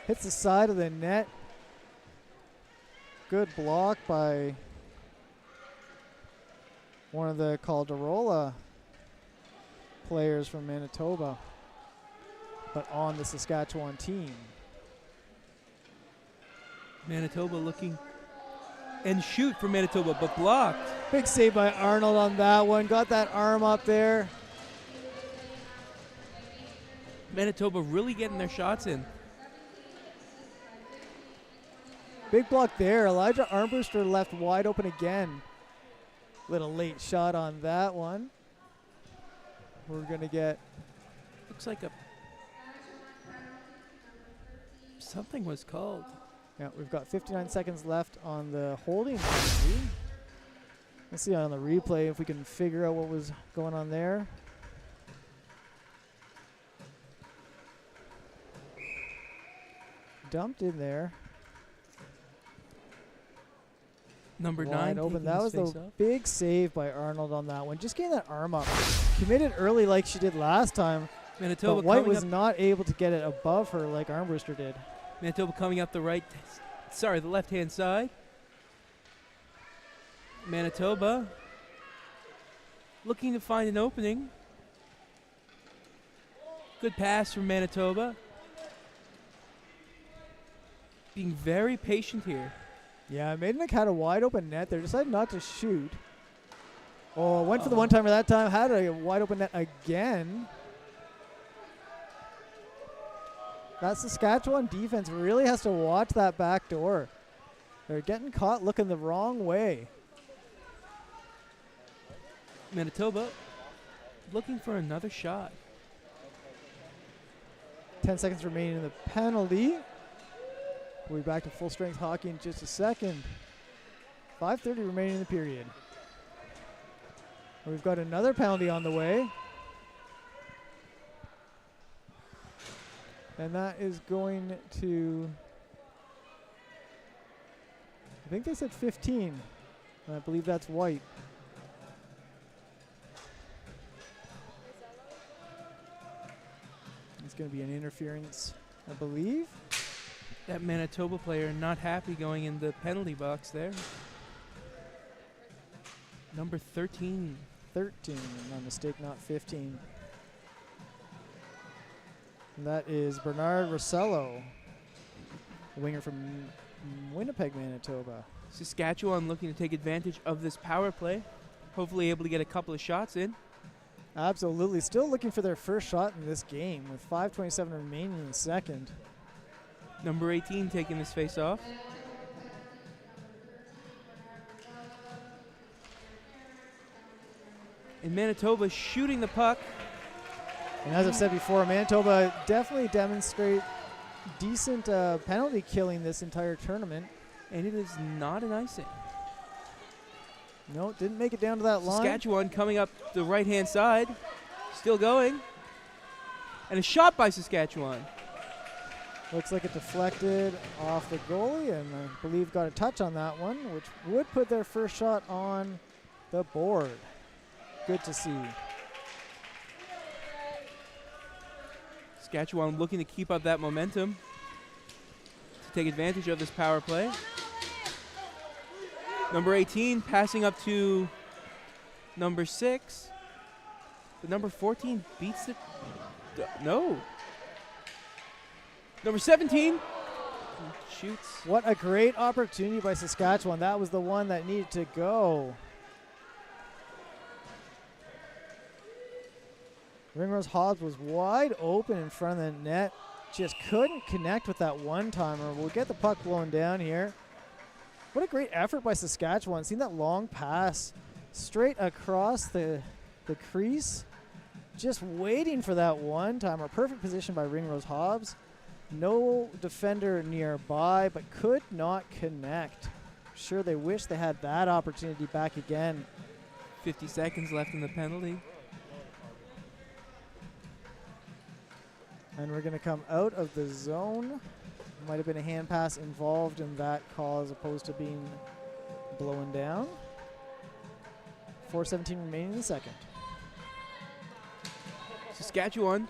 Hits the side of the net. Good block by one of the Calderola players from Manitoba, but on the Saskatchewan team. Manitoba looking and shoot for Manitoba, but blocked. Big save by Arnold on that one. Got that arm up there. Manitoba really getting their shots in. Big block there. Elijah Armbruster left wide open again. Little late shot on that one. We're going to get... Looks like something was called. Yeah, we've got 59 seconds left on the holding penalty. Let's see on the replay if we can figure out what was going on there. Dumped in there. Number Wide 9 open. taking That was his the face off. big save by Arnold on that one. Just getting that arm up. Committed early like she did last time. Manitoba but White coming was up. not able to get it above her like Armbruster did. Manitoba coming up the the left-hand side. Manitoba looking to find an opening. Good pass from Manitoba. Being very patient here. Yeah, Maidenick had a wide open net there. Decided not to shoot. Oh, went for the one-timer that time. Had a wide open net again. That Saskatchewan defense really has to watch that back door. They're getting caught looking the wrong way. Manitoba looking for another shot. 10 seconds remaining in the penalty. We'll be back to full-strength hockey in just a second. 5:30 remaining in the period. We've got another penalty on the way. And that is going to... I think they said 15. And I believe that's White. It's going to be an interference, I believe. That Manitoba player not happy going in the penalty box there. Number 13. 13, my mistake, not 15. And that is Bernard Rossello, a winger from Winnipeg, Manitoba. Saskatchewan looking to take advantage of this power play. Hopefully able to get a couple of shots in. Absolutely. Still looking for their first shot in this game with 5:27 remaining in the second. Number 18 taking this face off. And Manitoba shooting the puck. And as I've said before, Manitoba definitely demonstrate decent penalty killing this entire tournament. And it is not an icing. No, didn't make it down to that line. Saskatchewan coming up the right-hand side. Still going. And a shot by Saskatchewan. Looks like it deflected off the goalie, and I believe got a touch on that one, which would put their first shot on the board. Good to see. Saskatchewan looking to keep up that momentum to take advantage of this power play. Number 18 passing up to number 6. But number 14 beats it. No. Number 17 shoots. What a great opportunity by Saskatchewan. That was the one that needed to go. Ringrose Hobbs was wide open in front of the net. Just couldn't connect with that one-timer. We'll get the puck blown down here. What a great effort by Saskatchewan. Seeing that long pass straight across the crease. Just waiting for that one-timer. Perfect position by Ringrose Hobbs. No defender nearby, but could not connect. Sure, they wish they had that opportunity back again. 50 seconds left in the penalty. And we're going to come out of the zone. Might have been a hand pass involved in that call as opposed to being blown down. 4:17 remaining in the second. Saskatchewan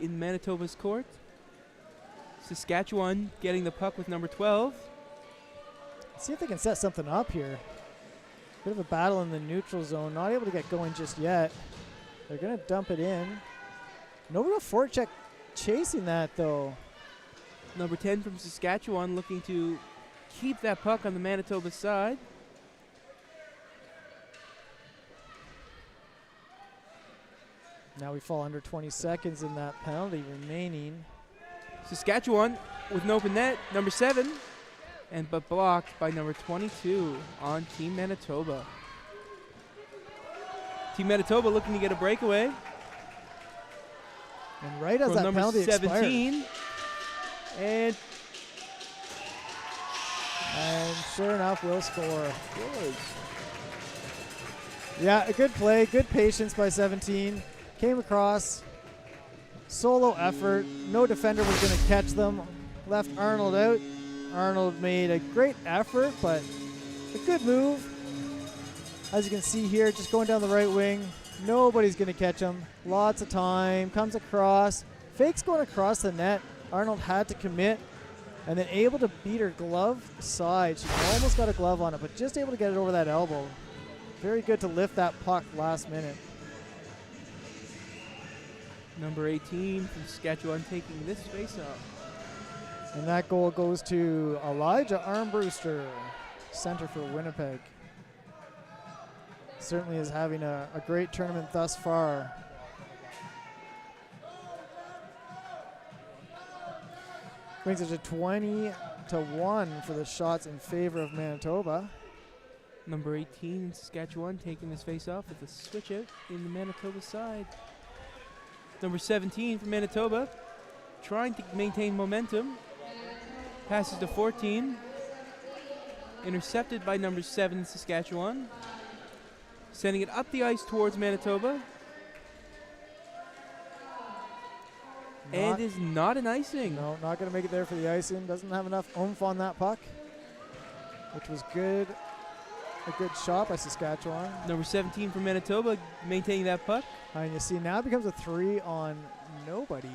in Manitoba's court. Saskatchewan getting the puck with number 12. Let's see if they can set something up here. Bit of a battle in the neutral zone. Not able to get going just yet. They're going to dump it in. No real forecheck chasing that, though. Number 10 from Saskatchewan looking to keep that puck on the Manitoba side. Now we fall under 20 seconds in that penalty remaining. Saskatchewan with an open net, number 7, but blocked by number 22 on Team Manitoba. Team Manitoba looking to get a breakaway. And right as from that number penalty 17. And sure enough, we'll score. Good. Yeah, a good play, good patience by 17. Came across, solo effort. No defender was going to catch them. Left Arnold out. Arnold made a great effort, but a good move. As you can see here, just going down the right wing. Nobody's going to catch him. Lots of time. Comes across. Fakes going across the net. Arnold had to commit. And then able to beat her glove side. She almost got a glove on it, but just able to get it over that elbow. Very good to lift that puck last minute. Number 18 from Saskatchewan taking this face-off. And that goal goes to Elijah Armbruster, center for Winnipeg. Certainly is having a great tournament thus far. Brings it to 20-1 for the shots in favor of Manitoba. Number 18 in Saskatchewan taking this face-off with a switch out in the Manitoba side. Number 17 from Manitoba trying to maintain momentum. Passes to 14. Intercepted by number 7 in Saskatchewan. Sending it up the ice towards Manitoba. And is not an icing. No, not going to make it there for the icing. Doesn't have enough oomph on that puck, which was good. A good shot by Saskatchewan. Number 17 from Manitoba maintaining that puck. And you see now it becomes a 3 on nobody.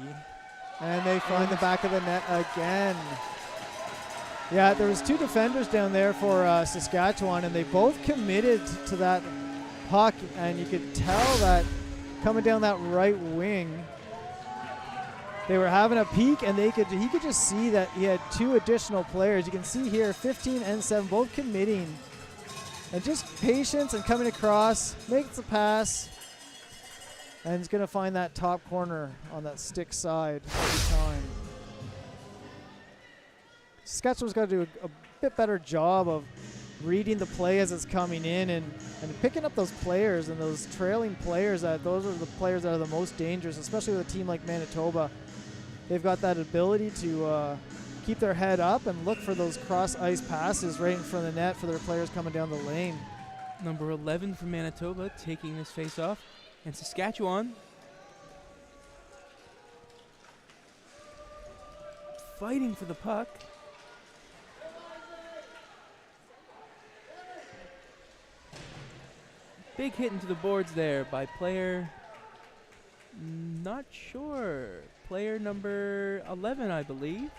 And they find the back of the net again. Yeah, there was 2 defenders down there for Saskatchewan, and they both committed to that puck. And you could tell that coming down that right wing, they were having a peek, and he could just see that he had 2 additional players. You can see here 15 and 7 both committing. And just patience and coming across, makes the pass, and he's going to find that top corner on that stick side every time. Saskatchewan's got to do a bit better job of reading the play as it's coming in and picking up those players and those trailing players. Those are the players that are the most dangerous, especially with a team like Manitoba. They've got that ability to keep their head up and look for those cross-ice passes right in front of the net for their players coming down the lane. Number 11 from Manitoba taking this face-off. And Saskatchewan fighting for the puck. Big hit into the boards there by player, not sure, player number 11, I believe.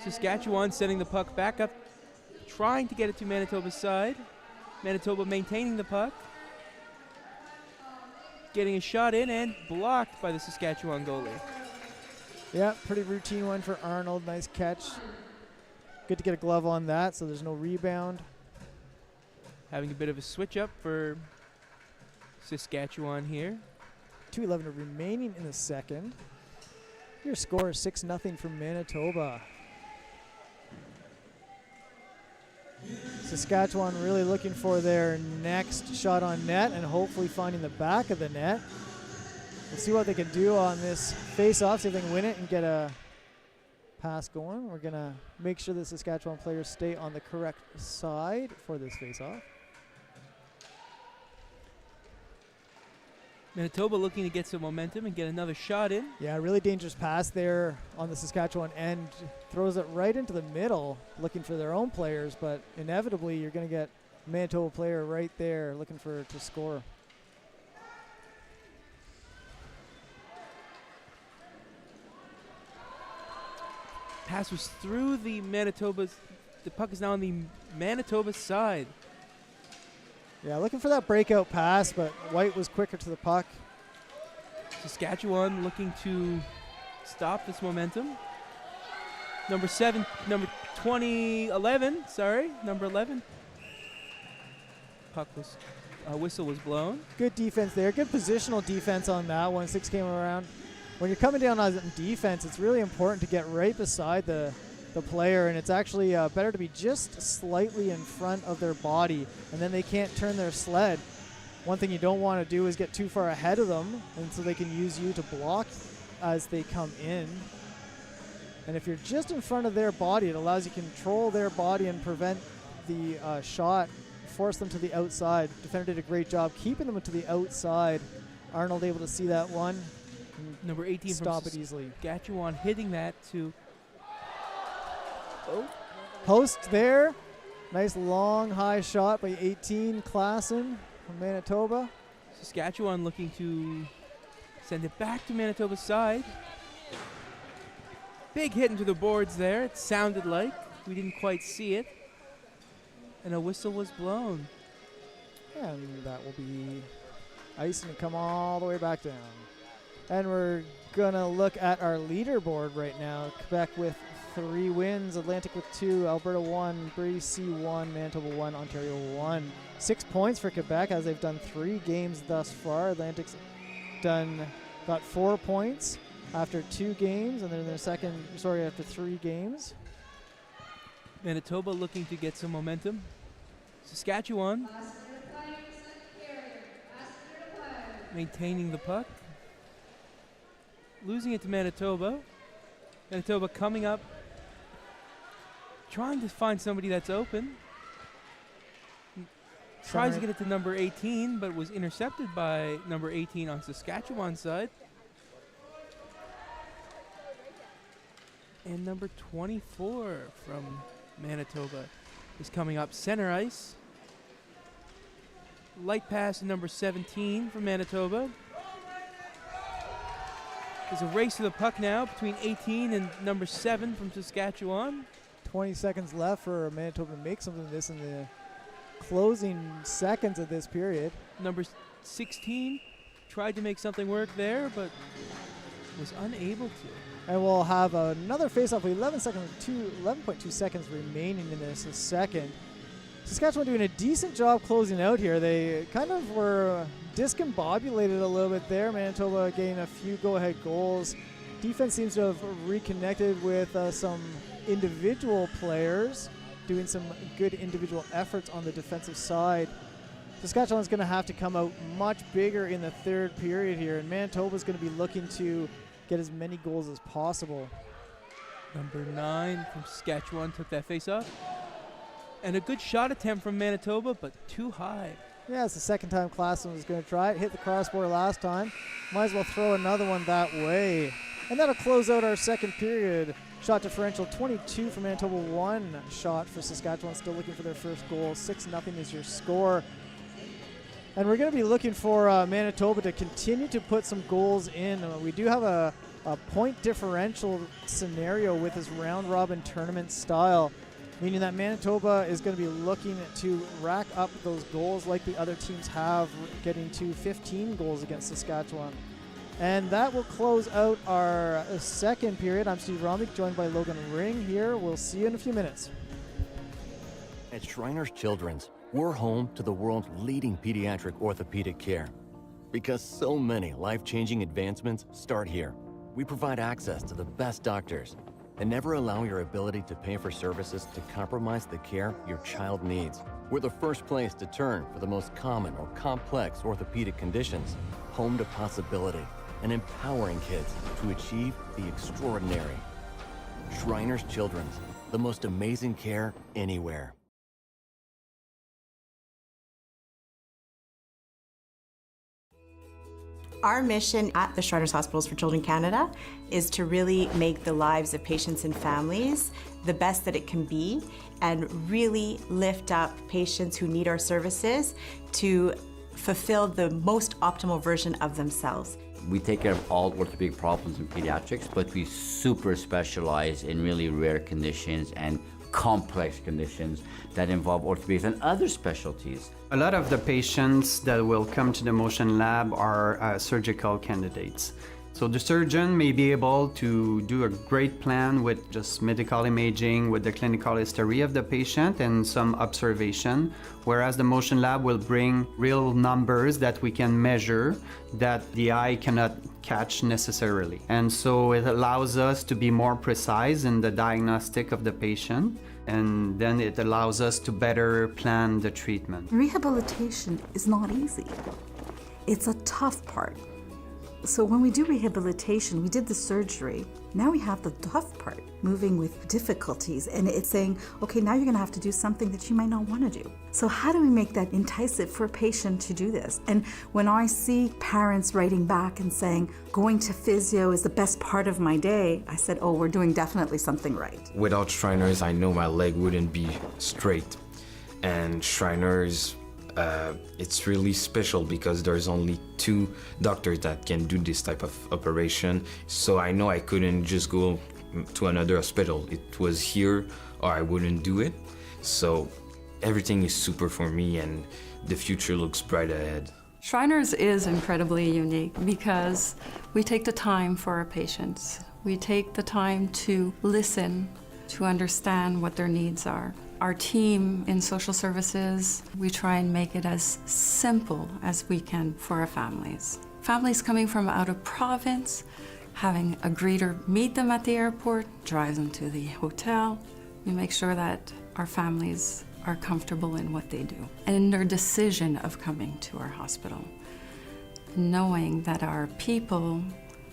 Saskatchewan sending the puck back up, trying to get it to Manitoba's side. Manitoba maintaining the puck. Getting a shot in and blocked by the Saskatchewan goalie. Yeah, pretty routine one for Arnold. Nice catch. Good to get a glove on that so there's no rebound. Having a bit of a switch up for Saskatchewan here. 2:11 remaining in the second. Your score is 6-0 from Manitoba. Saskatchewan really looking for their next shot on net and hopefully finding the back of the net. We'll see what they can do on this face-off, see if they can win it and get a pass going. We're going to make sure the Saskatchewan players stay on the correct side for this face-off. Manitoba looking to get some momentum and get another shot in. Yeah, really dangerous pass there on the Saskatchewan end. Throws it right into the middle, looking for their own players, but inevitably you're going to get a Manitoba player right there looking to score. Pass was through the puck is now on the Manitoba side. Yeah, looking for that breakout pass, but White was quicker to the puck. Saskatchewan looking to stop this momentum. Number 11. Puck was, whistle was blown. Good defense there, good positional defense on that one. 6 came around. When you're coming down on defense, it's really important to get right beside the player, and it's actually better to be just slightly in front of their body, and then they can't turn their sled. One thing you don't want to do is get too far ahead of them, and so they can use you to block as they come in. And if you're just in front of their body, it allows you to control their body and prevent the shot, force them to the outside. Defender did a great job keeping them to the outside. Arnold able to see that one. Number 18 stop from it easily. Saskatchewan hitting that to Post there. Nice long high shot by 18 Klassen from Manitoba. Saskatchewan looking to send it back to Manitoba's side. Big hit into the boards there. It sounded like. We didn't quite see it. And a whistle was blown. And that will be icing to come all the way back down. And we're going to look at our leaderboard right now. Quebec with 3 wins, Atlantic with 2, Alberta 1, BC 1, Manitoba 1, Ontario 1. 6 points for Quebec as they've done 3 games thus far. Atlantic's got 4 points after 2 games, and they're in their after 3 games. Manitoba looking to get some momentum. Saskatchewan maintaining the puck. Losing it to Manitoba. Manitoba coming up, trying to find somebody that's open. Tries to get it to number 18, but was intercepted by number 18 on Saskatchewan's side. And number 24 from Manitoba is coming up center ice. Light pass to number 17 from Manitoba. There's a race to the puck now between 18 and number 7 from Saskatchewan. 20 seconds left for Manitoba to make something of this in the closing seconds of this period. Number 16 tried to make something work there, but was unable to. And we'll have another face-off with 11.2 seconds remaining in this second. Saskatchewan doing a decent job closing out here. They kind of were discombobulated a little bit there. Manitoba getting a few go-ahead goals. Defense seems to have reconnected with some individual players, doing some good individual efforts on the defensive side. Saskatchewan's going to have to come out much bigger in the third period here, and Manitoba's going to be looking to get as many goals as possible. Number 9 from Saskatchewan took that face-off. And a good shot attempt from Manitoba, but too high. Yeah, it's the second time Klassen was going to try it. Hit the crossbar last time. Might as well throw another one that way. And that'll close out our second period. Shot differential 22 for Manitoba, 1 shot for Saskatchewan. Still looking for their first goal. 6-0 is your score. And we're going to be looking for Manitoba to continue to put some goals in. We do have a point differential scenario with this round-robin tournament style, meaning that Manitoba is going to be looking to rack up those goals like the other teams have, getting to 15 goals against Saskatchewan. And that will close out our second period. I'm Steve Romick, joined by Logan Ring here. We'll see you in a few minutes. At Shriners Children's, we're home to the world's leading pediatric orthopedic care. Because so many life-changing advancements start here. We provide access to the best doctors, and never allow your ability to pay for services to compromise the care your child needs. We're the first place to turn for the most common or complex orthopedic conditions, home to possibility, and empowering kids to achieve the extraordinary. Shriners Children's, the most amazing care anywhere. Our mission at the Shriners Hospitals for Children Canada is to really make the lives of patients and families the best that it can be and really lift up patients who need our services to fulfill the most optimal version of themselves. We take care of all orthopedic problems in pediatrics, but we super specialize in really rare conditions and complex conditions that involve orthopedics and other specialties. A lot of the patients that will come to the motion lab are surgical candidates. So the surgeon may be able to do a great plan with just medical imaging, with the clinical history of the patient and some observation, whereas the motion lab will bring real numbers that we can measure that the eye cannot catch necessarily. And so it allows us to be more precise in the diagnostic of the patient, and then it allows us to better plan the treatment. Rehabilitation is not easy. It's a tough part. So when we do rehabilitation, we did the surgery. Now we have the tough part, moving with difficulties, and it's saying, okay, now you're gonna have to do something that you might not wanna do. So how do we make that enticing for a patient to do this? And when I see parents writing back and saying, going to physio is the best part of my day, I said, oh, we're doing definitely something right. Without Shriners, I know my leg wouldn't be straight. And Shriners, it's really special because there's only 2 doctors that can do this type of operation. So I know I couldn't just go to another hospital. It was here or I wouldn't do it. So everything is super for me and the future looks bright ahead. Shriners is incredibly unique because we take the time for our patients. We take the time to listen, to understand what their needs are. Our team in social services, we try and make it as simple as we can for our families. Families coming from out of province, having a greeter meet them at the airport, drive them to the hotel. We make sure that our families are comfortable in what they do and in their decision of coming to our hospital, knowing that our people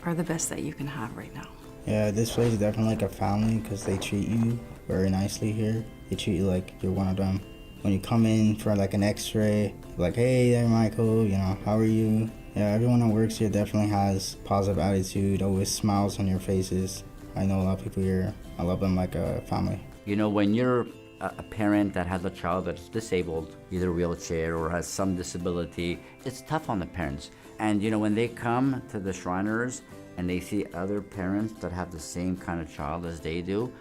are the best that you can have right now. Yeah, this place is definitely like a family because they treat you very nicely here. They treat you like you're one of them. When you come in for like an x-ray, like, hey there, Michael, you know, how are you? Yeah, everyone that works here definitely has positive attitude, always smiles on your faces. I know a lot of people here. I love them like a family. You know, when you're a parent that has a child that's disabled, either wheelchair or has some disability, it's tough on the parents. And you know, when they come to the Shriners and they see other parents that have the same kind of child as they do,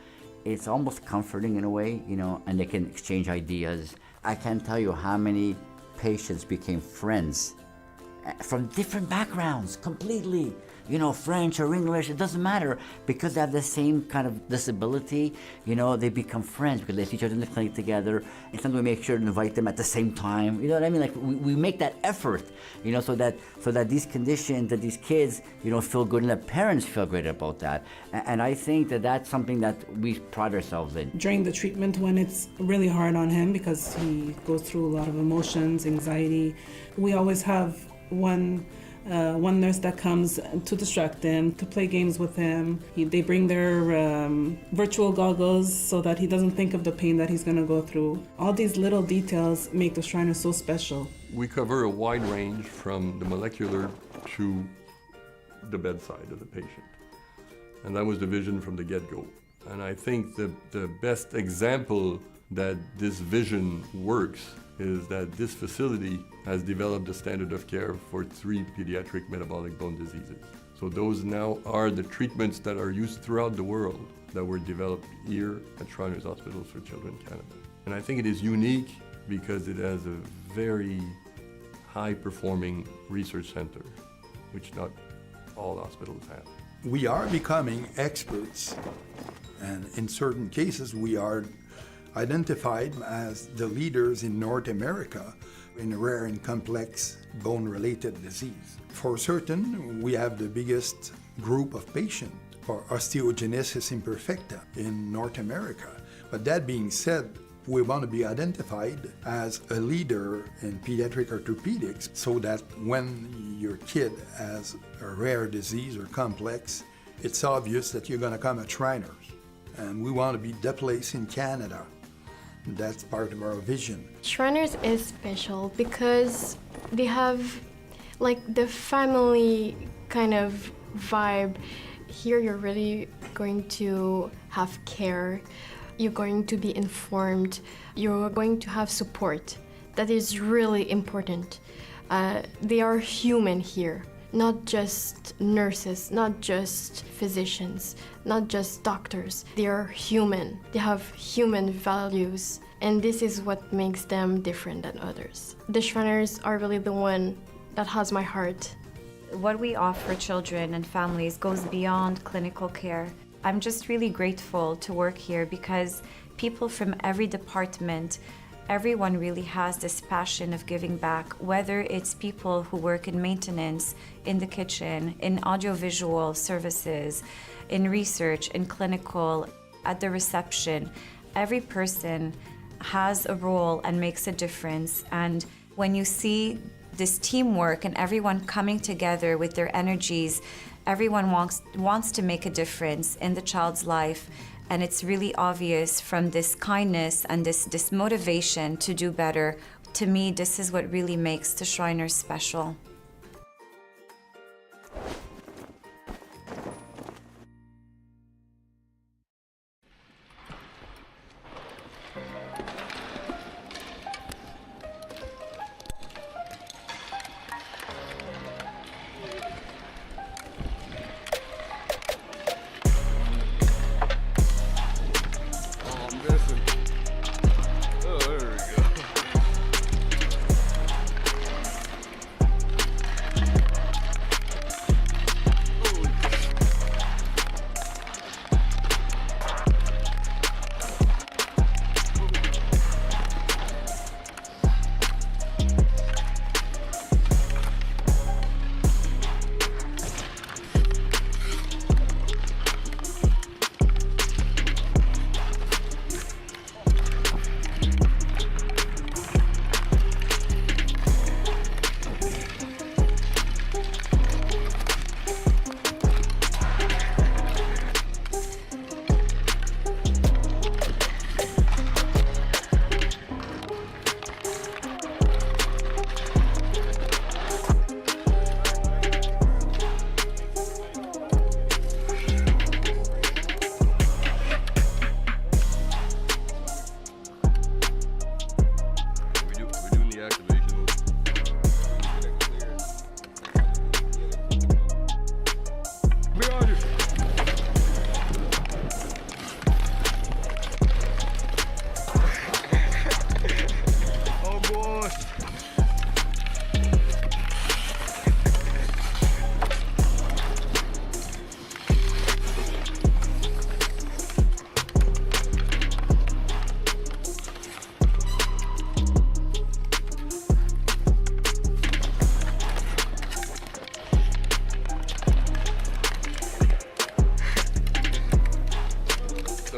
it's almost comforting in a way, you know, and they can exchange ideas. I can't tell you how many patients became friends from different backgrounds completely. You know, French or English, it doesn't matter. Because they have the same kind of disability, you know, they become friends because they see each other in the clinic together. And sometimes we make sure to invite them at the same time. You know what I mean? Like, we make that effort, you know, so that these conditions, that these kids, you know, feel good and the parents feel great about that. And I think that that's something that we pride ourselves in. During the treatment, when it's really hard on him because he goes through a lot of emotions, anxiety, we always have one nurse that comes to distract him, to play games with him. They bring their virtual goggles so that he doesn't think of the pain that he's going to go through. All these little details make the Shriners so special. We cover a wide range from the molecular to the bedside of the patient. And that was the vision from the get-go. And I think the best example that this vision works is that this facility has developed a standard of care for 3 pediatric metabolic bone diseases. So those now are the treatments that are used throughout the world that were developed here at Shriners Hospitals for Children Canada. And I think it is unique because it has a very high-performing research center, which not all hospitals have. We are becoming experts, and in certain cases we are identified as the leaders in North America in rare and complex bone-related disease. For certain, we have the biggest group of patients for osteogenesis imperfecta in North America. But that being said, we want to be identified as a leader in pediatric orthopedics so that when your kid has a rare disease or complex, it's obvious that you're going to come at Shriners. And we want to be the place in Canada. That's part of our vision. Shriners is special because they have like the family kind of vibe. Here you're really going to have care, you're going to be informed, you're going to have support. That is really important. They are human here, not just nurses, not just physicians, not just doctors. They are human. They have human values, and this is what makes them different than others. The Shriners are really the one that has my heart. What we offer children and families goes beyond clinical care. I'm just really grateful to work here because people from every department, everyone really has this passion of giving back, whether it's people who work in maintenance, in the kitchen, in audiovisual services, in research, in clinical, at the reception. Every person has a role and makes a difference. And when you see this teamwork and everyone coming together with their energies, everyone wants to make a difference in the child's life. And it's really obvious from this kindness and this motivation to do better. To me, this is what really makes the Shriners special.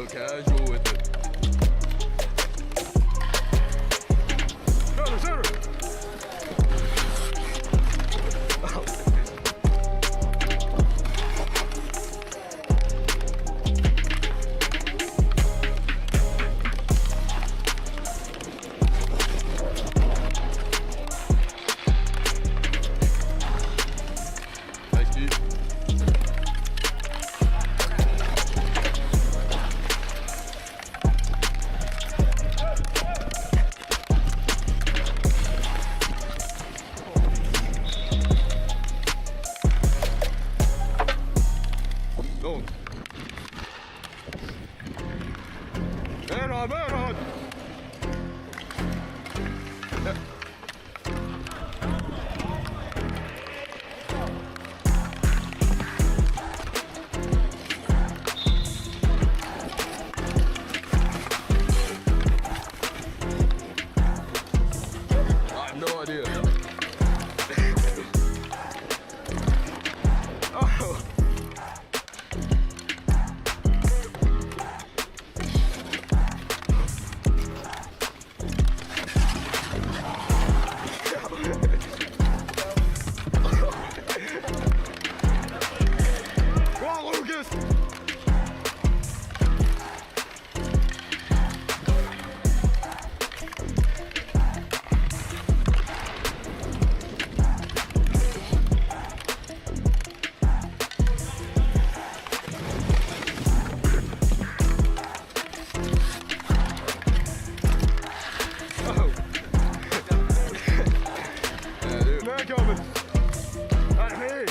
Casual with it. flag coming. Hey.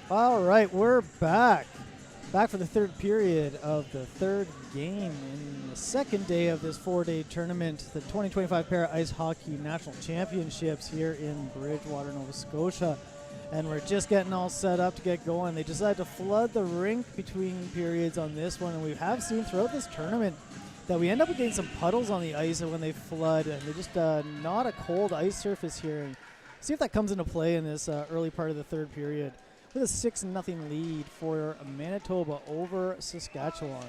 All right, we're back. Back for the third period of the third game in the second day of this four-day tournament, the 2025 Para Ice Hockey National Championships here in Bridgewater, Nova Scotia. And we're just getting all set up to get going. They decided to flood the rink between periods on this one, and we have seen throughout this tournament that we end up getting some puddles on the ice when they flood, and they're just not a cold ice surface here. And see if that comes into play in this early part of the third period. With a 6-0 lead for Manitoba over Saskatchewan.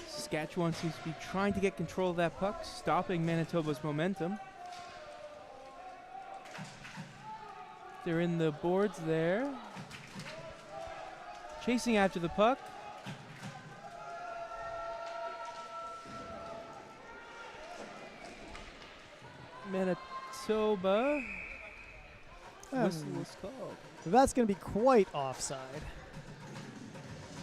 Saskatchewan seems to be trying to get control of that puck, stopping Manitoba's momentum. They're in the boards there. Chasing after the puck. Manitoba. Whistle was called. That's going to be quite offside.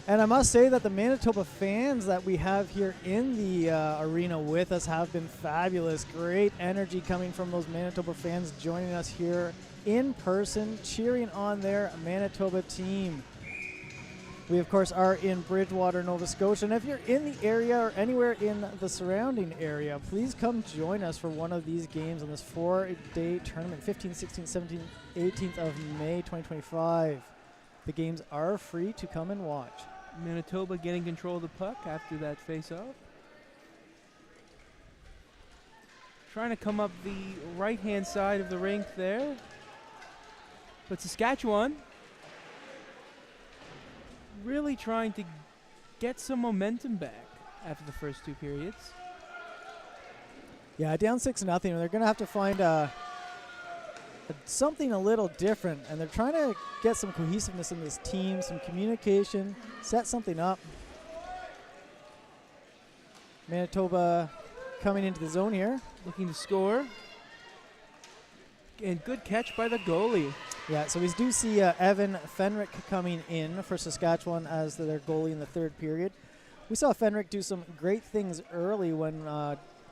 And I must say that the Manitoba fans that we have here in the arena with us have been fabulous. Great energy coming from those Manitoba fans joining us here in person, cheering on their Manitoba team. We, of course, are in Bridgewater, Nova Scotia. And if you're in the area or anywhere in the surrounding area, please come join us for one of these games on this four-day tournament, 15th, 16th, 17th, 18th of May 2025. The games are free to come and watch. Manitoba getting control of the puck after that face-off. Trying to come up the right-hand side of the rink there. But Saskatchewan really trying to get some momentum back after the first two periods. Yeah, down 6-0. They're going to have to find something a little different, and they're trying to get some cohesiveness in this team, some communication, set something up. Manitoba coming into the zone here. Looking to score. And good catch by the goalie. Yeah, so we do see Evan Fenrick coming in for Saskatchewan as their goalie in the third period. We saw Fenrick do some great things early when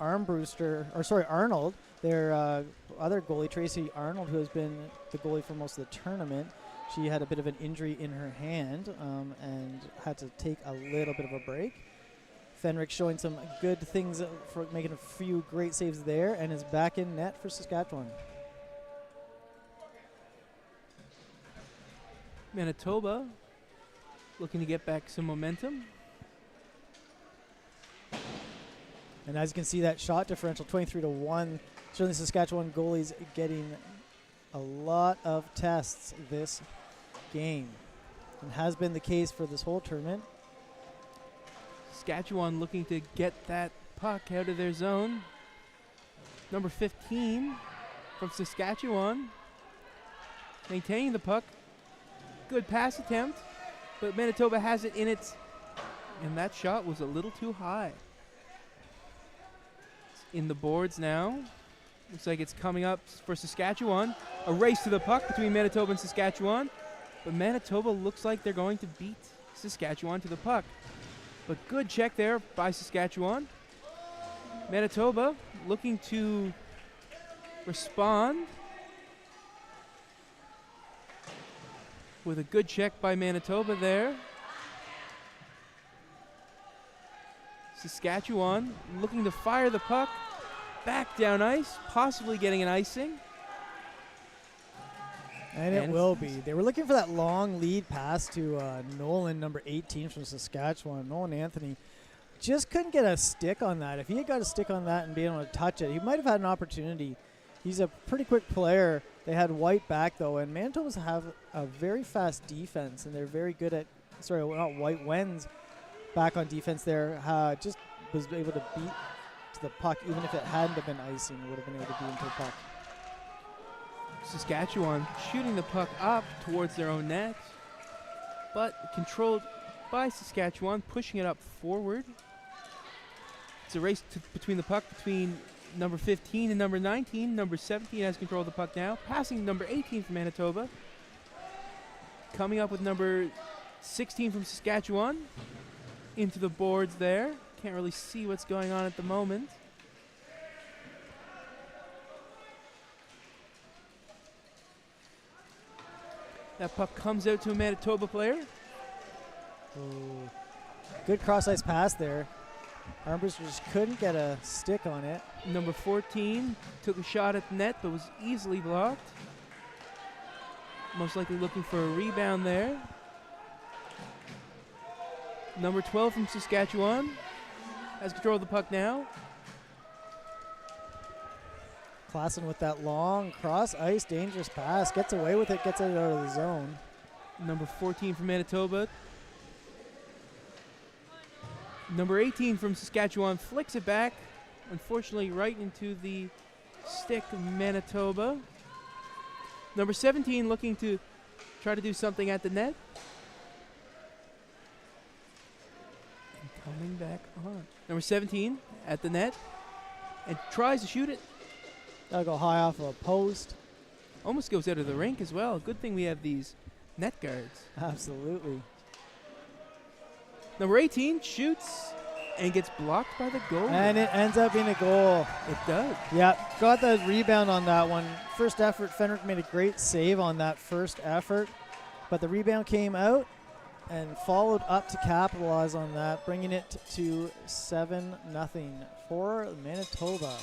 Arnold, their other goalie, Tracy Arnold, who has been the goalie for most of the tournament, she had a bit of an injury in her hand and had to take a little bit of a break. Fenrick showing some good things for making a few great saves there and is back in net for Saskatchewan. Manitoba looking to get back some momentum. And as you can see, that shot differential, 23-1. Certainly Saskatchewan goalies getting a lot of tests this game, and has been the case for this whole tournament. Saskatchewan looking to get that puck out of their zone. Number 15 from Saskatchewan maintaining the puck. Good pass attempt, but Manitoba has it in its, and that shot was a little too high. It's in the boards now. Looks like it's coming up for Saskatchewan. A race to the puck between Manitoba and Saskatchewan, but Manitoba looks like they're going to beat Saskatchewan to the puck. But good check there by Saskatchewan. Manitoba looking to respond with a good check by Manitoba there. Saskatchewan looking to fire the puck back down ice, possibly getting an icing. And it will be. They were looking for that long lead pass to Nolan, number 18 from Saskatchewan. Nolan Anthony just couldn't get a stick on that. If he had got a stick on that and been able to touch it, he might have had an opportunity. He's a pretty quick player. They had White back, though, and Manitoba's have a very fast defense, and they're very good at, sorry, not White, Wen's back on defense there. Just was able to beat to the puck. Even if it hadn't have been icing, it would have been able to beat into the puck. Saskatchewan shooting the puck up towards their own net, but controlled by Saskatchewan, pushing it up forward. It's a race between the puck between number 15 and number 19. Number 17 has control of the puck now, passing number 18 from Manitoba. Coming up with number 16 from Saskatchewan into the boards there. Can't really see what's going on at the moment. That puck comes out to a Manitoba player. Ooh. Good cross-ice pass there. Armbruster just couldn't get a stick on it. Number 14 took a shot at the net, but was easily blocked. Most likely looking for a rebound there. Number 12 from Saskatchewan has control of the puck now. Klassen with that long cross-ice dangerous pass. Gets away with it, gets it out of the zone. Number 14 from Manitoba. Number 18 from Saskatchewan flicks it back, unfortunately right into the stick of Manitoba. Number 17 looking to try to do something at the net. And coming back on. Number 17 at the net and tries to shoot it. That'll go high off of a post. Almost goes out of the rink as well. Good thing we have these net guards. Absolutely. Number 18 shoots and gets blocked by the goal. And it ends up being a goal. It does. Yeah, got the rebound on that one. First effort, Fenrick made a great save on that first effort, but the rebound came out and followed up to capitalize on that, bringing it to 7-0 for Manitoba.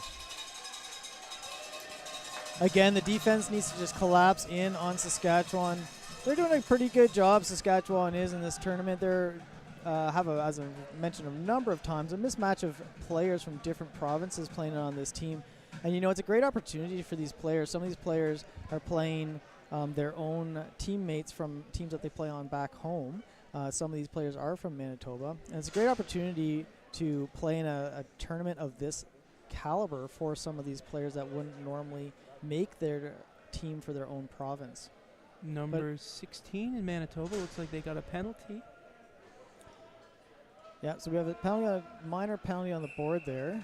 Again, the defense needs to just collapse in on Saskatchewan. They're doing a pretty good job, Saskatchewan is, in this tournament. They're as I mentioned a number of times, a mismatch of players from different provinces playing on this team. And, it's a great opportunity for these players. Some of these players are playing their own teammates from teams that they play on back home. Some of these players are from Manitoba. And it's a great opportunity to play in a tournament of this caliber for some of these players that wouldn't normally make their team for their own province. Number 16 in Manitoba, looks like they got a penalty. Yeah, so we have a minor penalty on the board there.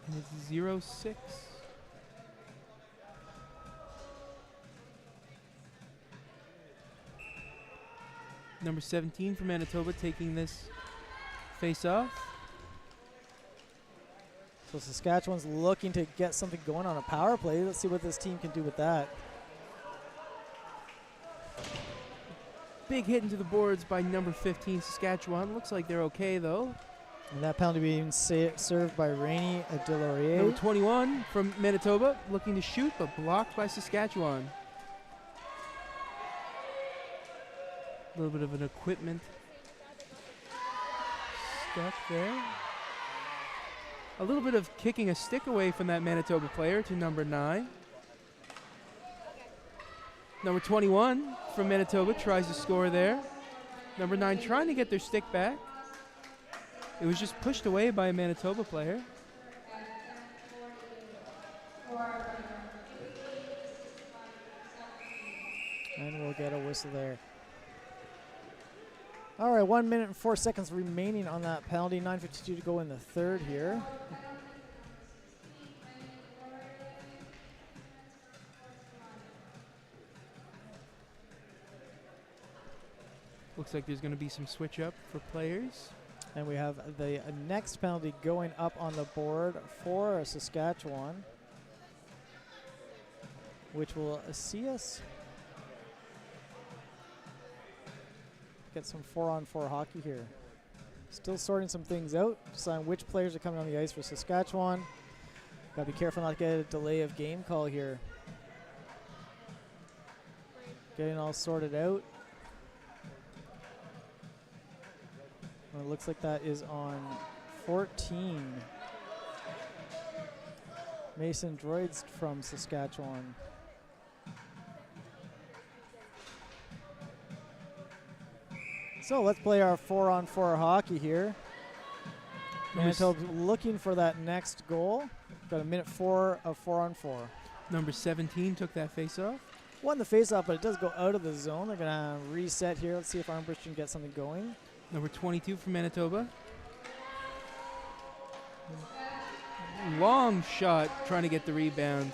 And it's 0-6. Number 17 for Manitoba taking this face-off. So Saskatchewan's looking to get something going on a power play. Let's see what this team can do with that. Big hit into the boards by number 15, Saskatchewan. Looks like they're okay, though. And that penalty being served by Rainey Delorier. Number 21 from Manitoba, looking to shoot, but blocked by Saskatchewan. A little bit of an equipment stuck there. A little bit of kicking a stick away from that Manitoba player to number 9. Number 21 from Manitoba tries to score there. Number 9 trying to get their stick back. It was just pushed away by a Manitoba player. And we'll get a whistle there. All right, 1 minute and 4 seconds remaining on that penalty. 9:52 to go in the third here. Looks like there's going to be some switch up for players. And we have the next penalty going up on the board for Saskatchewan, which will see us get some 4-on-4 hockey here. Still sorting some things out, deciding which players are coming on the ice for Saskatchewan. Gotta be careful not to get a delay of game call here. Getting all sorted out. Well, it looks like that is on 14. Mason Droids from Saskatchewan. So let's play our 4-on-4 hockey here. Manitoba looking for that next goal. Got a minute 4 of 4-on-4. Number 17 took that face-off. Won the face-off, but it does go out of the zone. They're going to reset here. Let's see if Armbridge can get something going. Number 22 from Manitoba. Long shot trying to get the rebound.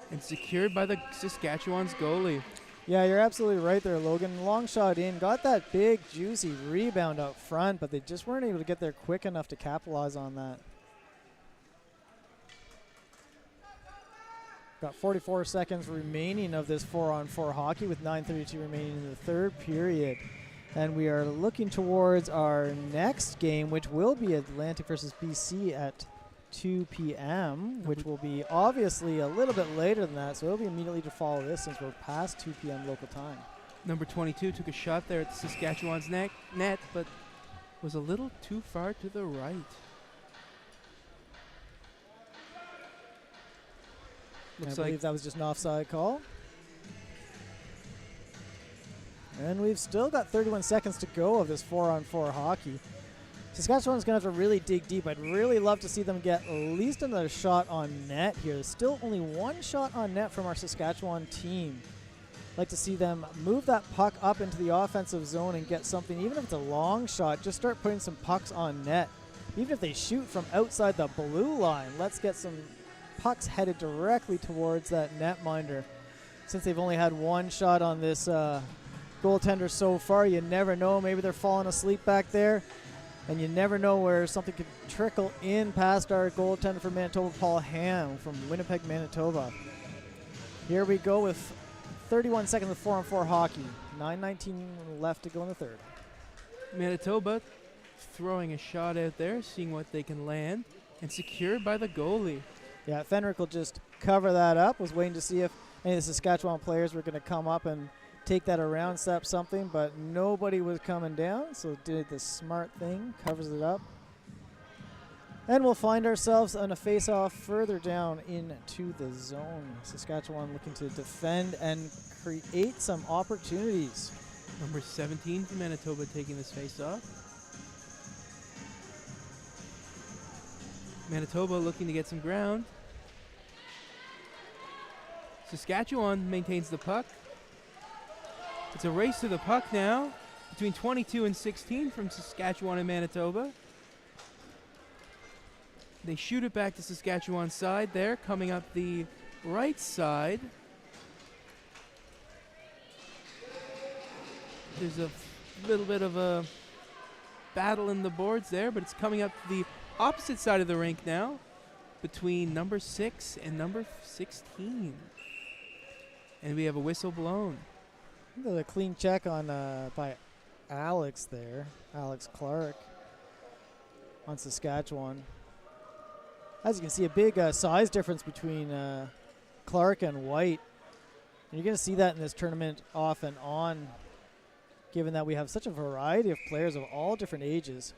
And secured by the Saskatchewan's goalie. Yeah, you're absolutely right there, Logan. Long shot in. Got that big, juicy rebound up front, but they just weren't able to get there quick enough to capitalize on that. Got 44 seconds remaining of this 4-on-4 hockey with 9:32 remaining in the third period. And we are looking towards our next game, which will be Atlantic versus BC at 2 p.m., which will be obviously a little bit later than that, so it'll be immediately to follow this since we're past 2 p.m. local time. Number 22 took a shot there at the Saskatchewan's net, but was a little too far to the right. I believe that was just an offside call. And we've still got 31 seconds to go of this 4-on-4 hockey. Saskatchewan's going to have to really dig deep. I'd really love to see them get at least another shot on net here. There's still only one shot on net from our Saskatchewan team. I'd like to see them move that puck up into the offensive zone and get something, even if it's a long shot, just start putting some pucks on net. Even if they shoot from outside the blue line, let's get some pucks headed directly towards that netminder. Since they've only had one shot on this goaltender so far, you never know. Maybe they're falling asleep back there. And you never know where something could trickle in past our goaltender for Manitoba, Paul Ham from Winnipeg, Manitoba. Here we go with 31 seconds of 4-on-4 hockey. 9:19 left to go in the third. Manitoba throwing a shot out there, seeing what they can land, and secured by the goalie. Yeah, Fenrick will just cover that up. Was waiting to see if any of the Saskatchewan players were going to come up and take that around, step something, but nobody was coming down, so did the smart thing, covers it up. And we'll find ourselves on a face-off further down into the zone. Saskatchewan looking to defend and create some opportunities. Number 17 from Manitoba taking this face-off. Manitoba looking to get some ground. Saskatchewan maintains the puck. It's a race to the puck now between 22 and 16 from Saskatchewan and Manitoba. They shoot it back to Saskatchewan's side there, coming up the right side. There's a little bit of a battle in the boards there, but it's coming up the opposite side of the rink now between number 6 and number 16. And we have a whistle blown. There's a clean check on by Alex there, Alex Clark on Saskatchewan. As you can see, a big size difference between Clark and White. And you're going to see that in this tournament off and on, given that we have such a variety of players of all different ages.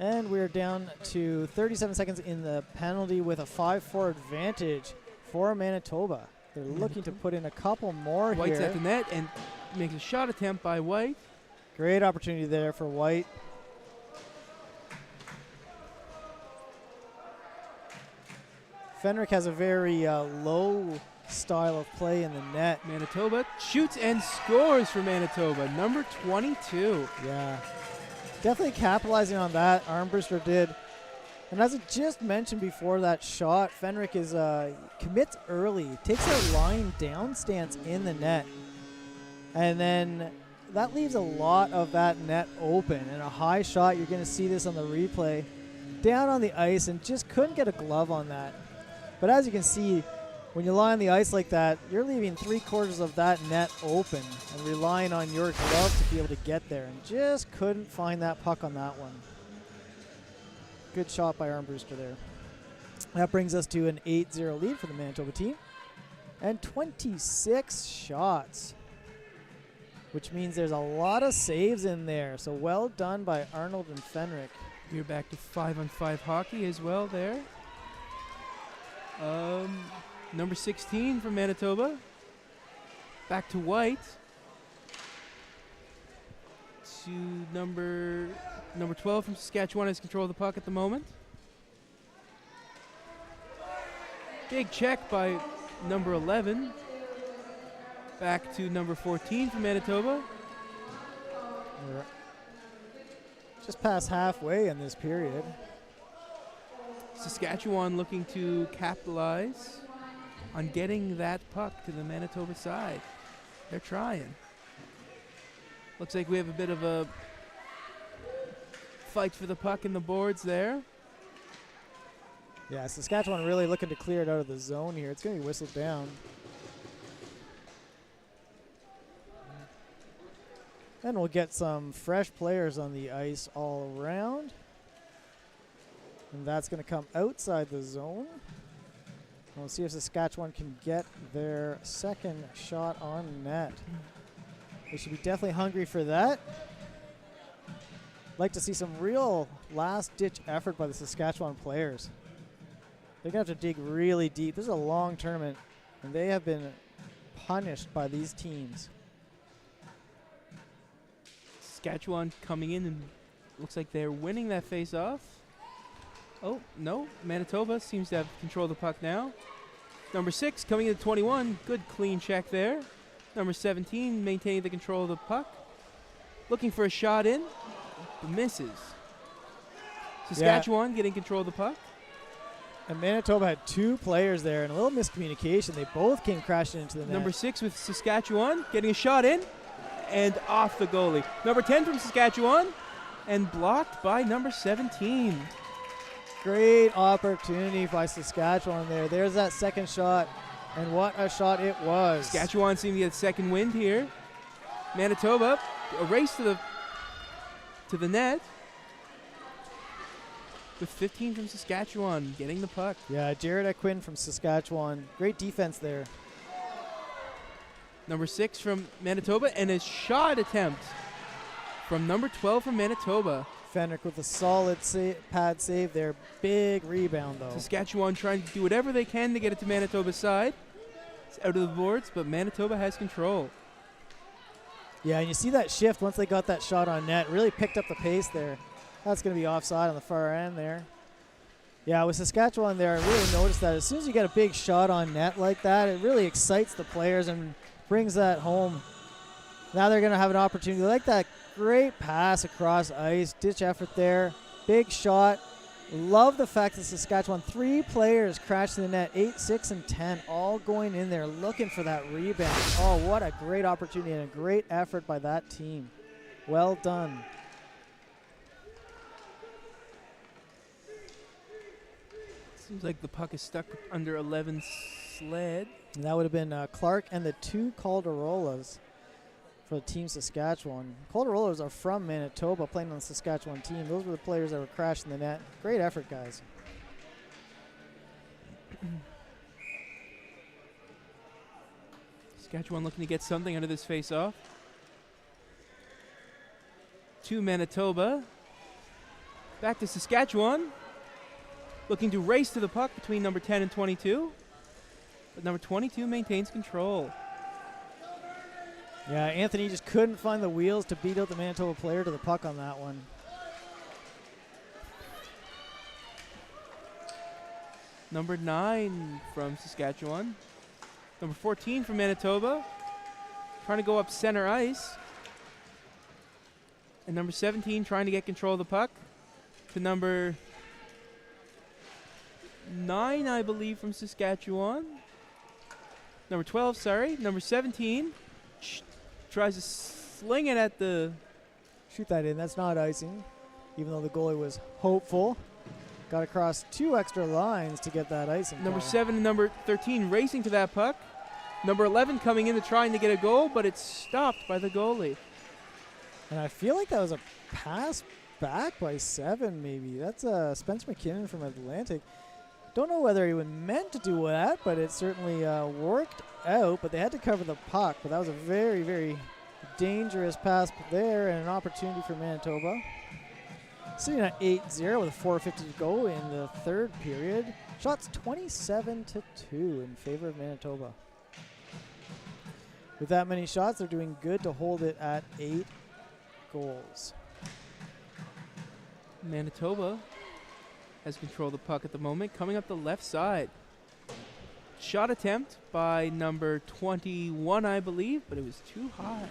And we're down to 37 seconds in the penalty with a 5-4 advantage for Manitoba. They're looking to put in a couple more White's here. at the net and makes a shot attempt by White. Great opportunity there for White. Fenrick has a very low style of play in the net. Manitoba shoots and scores for Manitoba, number 22. Yeah, definitely capitalizing on that. Armbruster did. And as I just mentioned before that shot, Fenrick is commits early, takes a lying down stance in the net. And then that leaves a lot of that net open. And a high shot, you're going to see this on the replay, down on the ice and just couldn't get a glove on that. But as you can see, when you lie on the ice like that, you're leaving 3/4 of that net open and relying on your glove to be able to get there. And just couldn't find that puck on that one. Good shot by Armbruster there. That brings us to an 8-0 lead for the Manitoba team. And 26 shots, which means there's a lot of saves in there. So well done by Arnold and Fenrick. We're back to 5-on-5 hockey as well there. Number 16 from Manitoba. Back to White. To number 12 from Saskatchewan has control of the puck at the moment. Big check by number 11. Back to number 14 from Manitoba. We're just past halfway in this period. Saskatchewan looking to capitalize on getting that puck to the Manitoba side. They're trying. Looks like we have a bit of a fight for the puck in the boards there. Yeah, Saskatchewan really looking to clear it out of the zone here. It's going to be whistled down. And we'll get some fresh players on the ice all around. And that's going to come outside the zone. We'll see if Saskatchewan can get their second shot on net. They should be definitely hungry for that. Like to see some real last-ditch effort by the Saskatchewan players. They're going to have to dig really deep. This is a long tournament, and they have been punished by these teams. Saskatchewan coming in and looks like they're winning that face-off. Oh, no. Manitoba seems to have control of the puck now. Number 6 coming in at 21. Good clean check there. Number 17 maintaining the control of the puck. Looking for a shot in. Misses. Saskatchewan getting control of the puck. And Manitoba had two players there and a little miscommunication. They both came crashing into the net. Number 6 with Saskatchewan getting a shot in and off the goalie. Number 10 from Saskatchewan and blocked by number 17. Great opportunity by Saskatchewan there. There's that second shot, and what a shot it was. Saskatchewan seeming to get second wind here. Manitoba, a race to the net. With 15 from Saskatchewan getting the puck. Yeah, Jared Aquin from Saskatchewan. Great defense there. Number 6 from Manitoba, and a shot attempt from number 12 from Manitoba. Fenrick with a solid pad save there. Big rebound, though. Saskatchewan trying to do whatever they can to get it to Manitoba's side. It's out of the boards, but Manitoba has control. Yeah, and you see that shift once they got that shot on net. Really picked up the pace there. That's going to be offside on the far end there. Yeah, with Saskatchewan there, I really noticed that as soon as you get a big shot on net like that, it really excites the players and brings that home. Now they're going to have an opportunity. Like that great pass across ice, ditch effort there, big shot. Love the fact that Saskatchewan, 3 players crashed in the net, 8, 6, and 10, all going in there looking for that rebound. Oh, what a great opportunity and a great effort by that team. Well done. Seems like the puck is stuck under 11's sled. And that would have been Clark and the 2 Calderolas for Team Saskatchewan. Calderolas are from Manitoba, playing on the Saskatchewan team. Those were the players that were crashing the net. Great effort, guys. Saskatchewan looking to get something out of this face-off. To Manitoba. Back to Saskatchewan. Looking to race to the puck between number 10 and 22. But number 22 maintains control. Yeah, Anthony just couldn't find the wheels to beat out the Manitoba player to the puck on that one. Number 9 from Saskatchewan. Number 14 from Manitoba. Trying to go up center ice. And number 17 trying to get control of the puck. To number 9, I believe, from Saskatchewan. Number 12, sorry. Number 17 tries to sling it at the... Shoot that in. That's not icing, even though the goalie was hopeful. Got across 2 extra lines to get that icing Number call. 7 and number 13 racing to that puck. Number 11 coming in to trying to get a goal, but it's stopped by the goalie. And I feel like that was a pass back by 7, maybe. That's Spencer McKinnon from Atlantic. Don't know whether he was meant to do that, but it certainly worked out. But they had to cover the puck. But that was a very, very dangerous pass there and an opportunity for Manitoba. Sitting at 8-0 with 4:50 to go in the third period. Shots 27-2 in favor of Manitoba. With that many shots, they're doing good to hold it at 8 goals. Manitoba has control of the puck at the moment, coming up the left side. Shot attempt by number 21, I believe, but it was too high.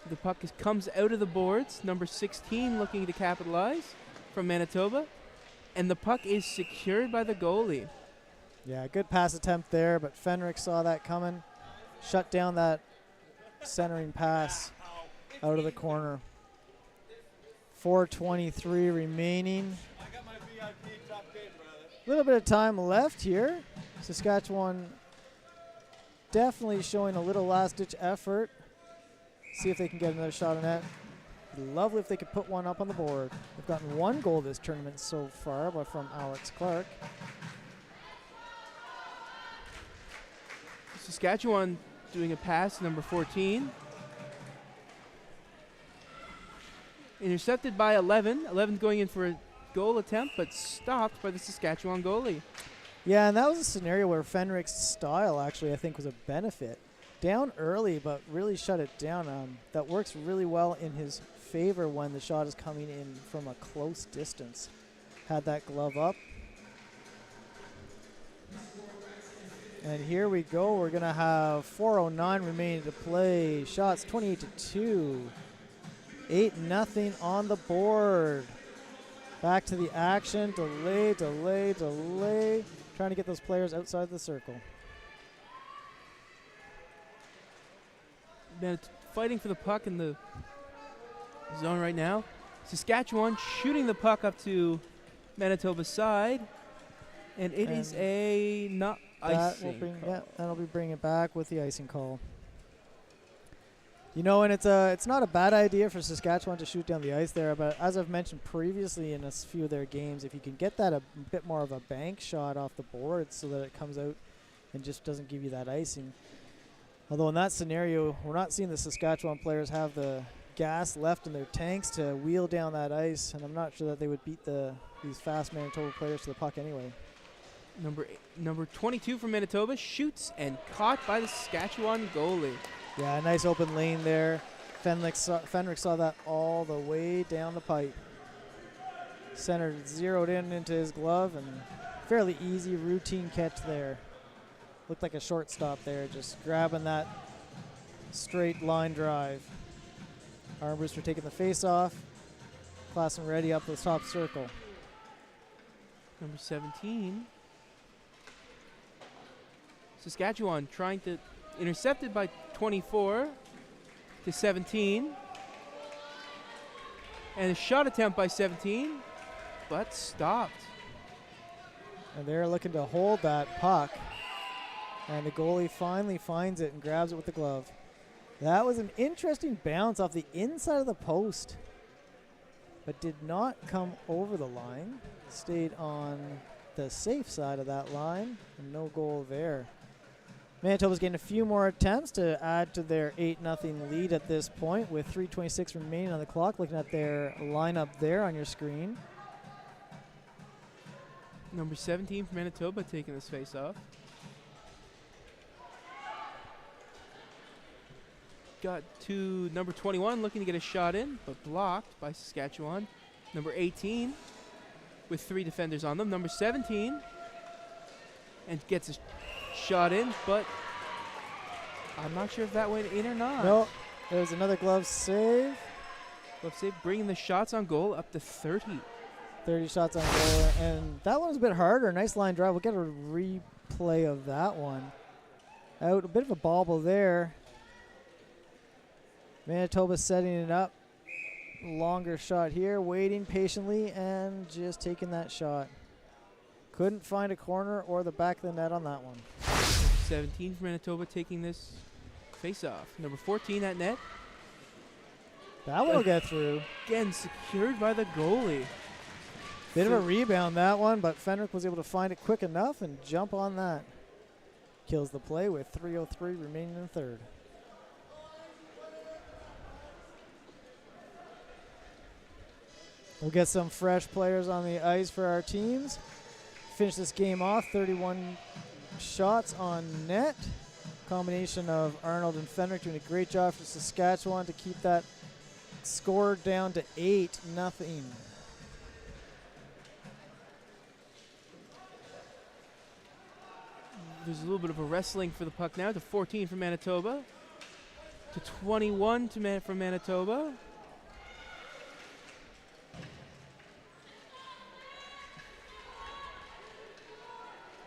The puck comes out of the boards. Number 16 looking to capitalize from Manitoba. And the puck is secured by the goalie. Yeah, good pass attempt there, but Fenrick saw that coming. Shut down that centering pass out of the corner. 4:23 remaining. A little bit of time left here. Saskatchewan definitely showing a little last-ditch effort. See if they can get another shot on net. Lovely if they could put one up on the board. They've gotten 1 goal this tournament so far, but from Alex Clark. Saskatchewan doing a pass, number 14. Intercepted by 11. 11 going in for a goal attempt, but stopped by the Saskatchewan goalie. Yeah, and that was a scenario where Fenrick's style actually, I think, was a benefit. Down early, but really shut it down. That works really well in his favor when the shot is coming in from a close distance. Had that glove up. And here we go. We're going to have 4:09 remaining to play. Shots 28-2. 8-0 on the board. Back to the action. Delay. Trying to get those players outside the circle. Fighting for the puck in the zone right now. Saskatchewan shooting the puck up to Manitoba's side. And it is a not icing. That'll be bringing it back with the icing call. You know, and it's not a bad idea for Saskatchewan to shoot down the ice there, but as I've mentioned previously in a few of their games, if you can get that a bit more of a bank shot off the board so that it comes out and just doesn't give you that icing. Although in that scenario, we're not seeing the Saskatchewan players have the gas left in their tanks to wheel down that ice, and I'm not sure that they would beat these fast Manitoba players to the puck anyway. Number 22 from Manitoba shoots and caught by the Saskatchewan goalie. Yeah, a nice open lane there. Fenrick saw that all the way down the pipe. Centered, zeroed into his glove, and fairly easy routine catch there. Looked like a shortstop there, just grabbing that straight line drive. Armbruster taking the face off. Klassen ready up the top circle. Number 17. Saskatchewan trying to intercepted by 24 to 17. And a shot attempt by 17, but stopped. And they're looking to hold that puck. And the goalie finally finds it and grabs it with the glove. That was an interesting bounce off the inside of the post, but did not come over the line. Stayed on the safe side of that line, and no goal there. Manitoba's getting a few more attempts to add to their 8-0 lead at this point with 3:26 remaining on the clock. Looking at their lineup there on your screen. Number 17 for Manitoba taking this face-off. Got to number 21 looking to get a shot in, but blocked by Saskatchewan. Number 18 with 3 defenders on them. Number 17 and gets a shot in, but I'm not sure if that went in or not. No, there's another glove save. Glove save, bringing the shots on goal up to 30. 30 shots on goal, and that one was a bit harder. Nice line drive. We'll get a replay of that one. Out, a bit of a bobble there. Manitoba setting it up. Longer shot here, waiting patiently and just taking that shot. Couldn't find a corner or the back of the net on that one. 17 for Manitoba taking this face-off. Number 14 at net. That one will get through. Again, secured by the goalie. Bit of a rebound that one, but Fenrick was able to find it quick enough and jump on that. Kills the play with 3:03 remaining in third. We'll get some fresh players on the ice for our teams. Finish this game off, 31 shots on net. Combination of Arnold and Fenrick doing a great job for Saskatchewan to keep that score down to 8-0. There's a little bit of a wrestling for the puck now to 14 for Manitoba. To 21 for Manitoba.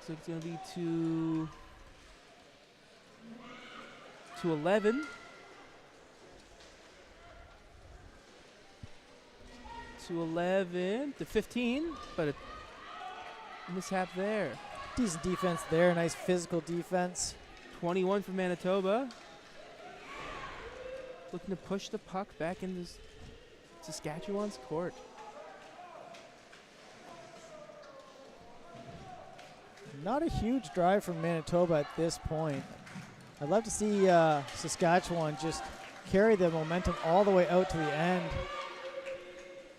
So it's going to be to 11. To 11 to 15, but a mishap there. Decent defense there, nice physical defense. 21 for Manitoba. Looking to push the puck back into Saskatchewan's court. Not a huge drive from Manitoba at this point. I'd love to see Saskatchewan just carry the momentum all the way out to the end.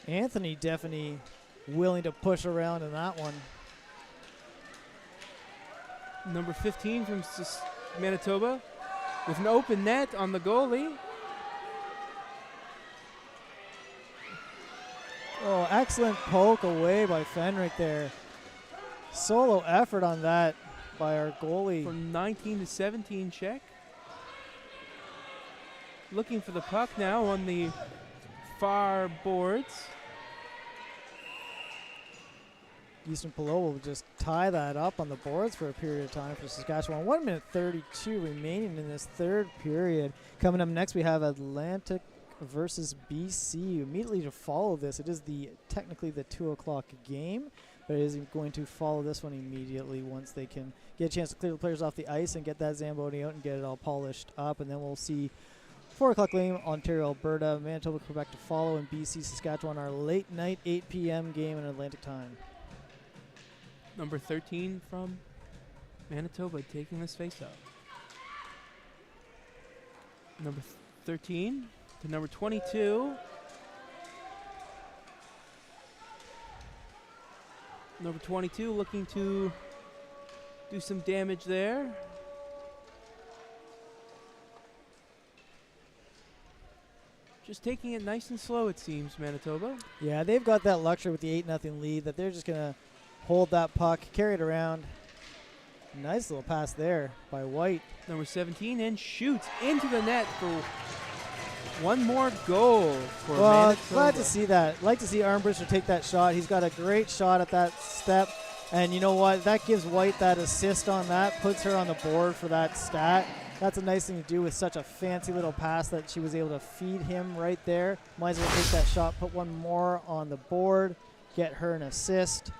Anthony definitely willing to push around in that one. Number 15 from Manitoba with an open net on the goalie. Oh, excellent poke away by Fenrick there. Solo effort on that by our goalie. From 19 to 17 check. Looking for the puck now on the far boards. Eastern Palo will just tie that up on the boards for a period of time for Saskatchewan. 1 minute 32 remaining in this third period. Coming up next, we have Atlantic versus BC. Immediately to follow this, it is technically the 2 o'clock game, but it is going to follow this one immediately once they can get a chance to clear the players off the ice and get that Zamboni out and get it all polished up. And then we'll see 4 o'clock game, Ontario, Alberta, Manitoba, Quebec to follow, and BC, Saskatchewan, our late night 8 p.m. game in Atlantic time. Number 13 from Manitoba taking this face-off. Number 13 to number 22. Number 22 looking to do some damage there. Just taking it nice and slow, it seems, Manitoba. Yeah, they've got that luxury with the 8-0 lead that they're just going to hold that puck, carry it around. Nice little pass there by White. Number 17 and shoots into the net for one more goal for Manitoba. Glad to see that. Like to see Armbruster take that shot. He's got a great shot at that step. And you know what? That gives White that assist on that, puts her on the board for that stat. That's a nice thing to do with such a fancy little pass that she was able to feed him right there. Might as well take that shot, put one more on the board, get her an assist.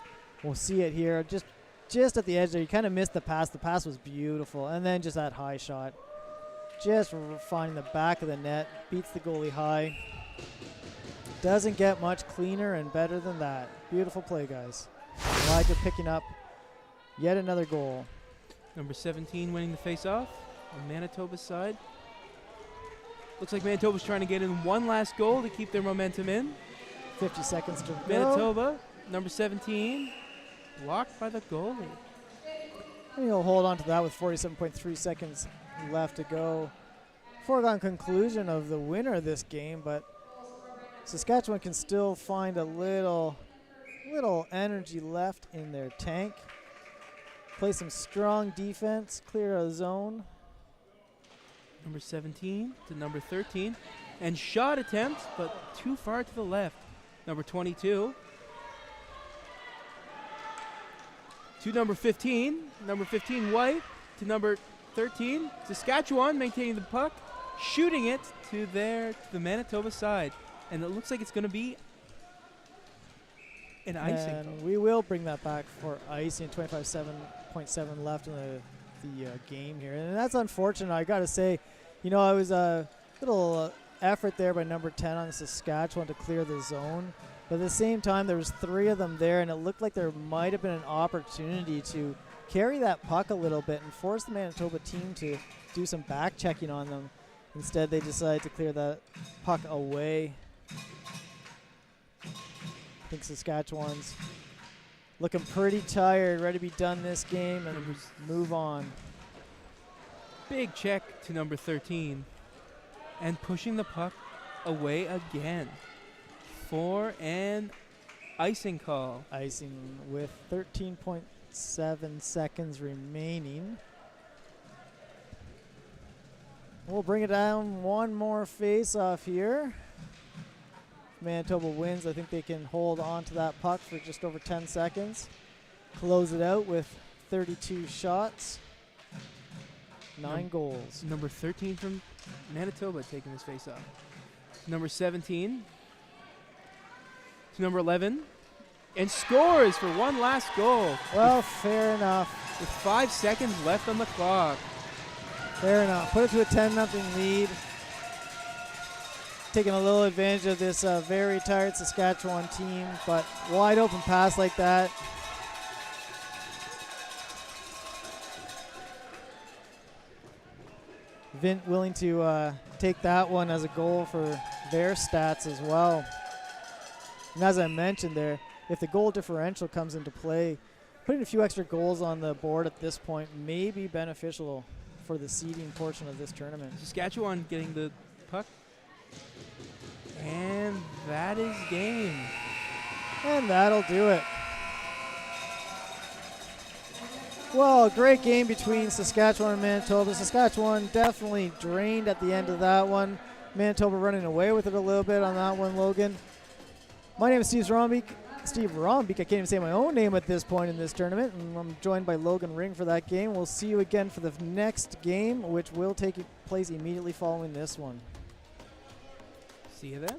We'll see it here. Just at the edge there, you kind of missed the pass. The pass was beautiful. And then just that high shot. Just finding the back of the net. Beats the goalie high. Doesn't get much cleaner and better than that. Beautiful play, guys. Elijah picking up yet another goal. Number 17 winning the face-off on Manitoba's side. Looks like Manitoba's trying to get in one last goal to keep their momentum in. 50 seconds to go. Manitoba, number 17, blocked by the goalie. And he'll hold on to that with 47.3 seconds left to go. Foregone conclusion of the winner of this game, but Saskatchewan can still find a little energy left in their tank. Play some strong defense, clear a zone. Number 17 to number 13. And shot attempt, but too far to the left. Number 22. To number 15. Number 15, White. To number 13, Saskatchewan maintaining the puck. Shooting it to the Manitoba side. And it looks like it's going to be an icing. And we will bring that back for icing. 25.7 left in the game here. And that's unfortunate, I got to say. You know, it was a little effort there by number 10 on Saskatchewan to clear the zone. But at the same time, there was 3 of them there, and it looked like there might have been an opportunity to carry that puck a little bit and force the Manitoba team to do some back checking on them. Instead, they decided to clear that puck away. I think Saskatchewan's looking pretty tired, ready to be done this game and move on. Big check to number 13 and pushing the puck away again for an icing call. Icing with 13.7 seconds remaining. We'll bring it down one more face-off here. Manitoba wins. I think they can hold on to that puck for just over 10 seconds. Close it out with 32 shots. 9 goals. Number 13 from Manitoba taking this face-off. Number 17 to number 11. And scores for one last goal. Well, fair enough. With 5 seconds left on the clock. Fair enough. Put it to a 10-0 lead. Taking a little advantage of this very tired Saskatchewan team, but wide open pass like that. Vint willing to take that one as a goal for their stats as well. And as I mentioned there, if the goal differential comes into play, putting a few extra goals on the board at this point may be beneficial for the seeding portion of this tournament. Saskatchewan getting the puck. And that is game. And that'll do it. Well, great game between Saskatchewan and Manitoba. Saskatchewan definitely drained at the end of that one. Manitoba running away with it a little bit on that one, Logan. My name is Steve Rombeek. I can't even say my own name at this point in this tournament. And I'm joined by Logan Ring for that game. We'll see you again for the next game, which will take place immediately following this one. See you then.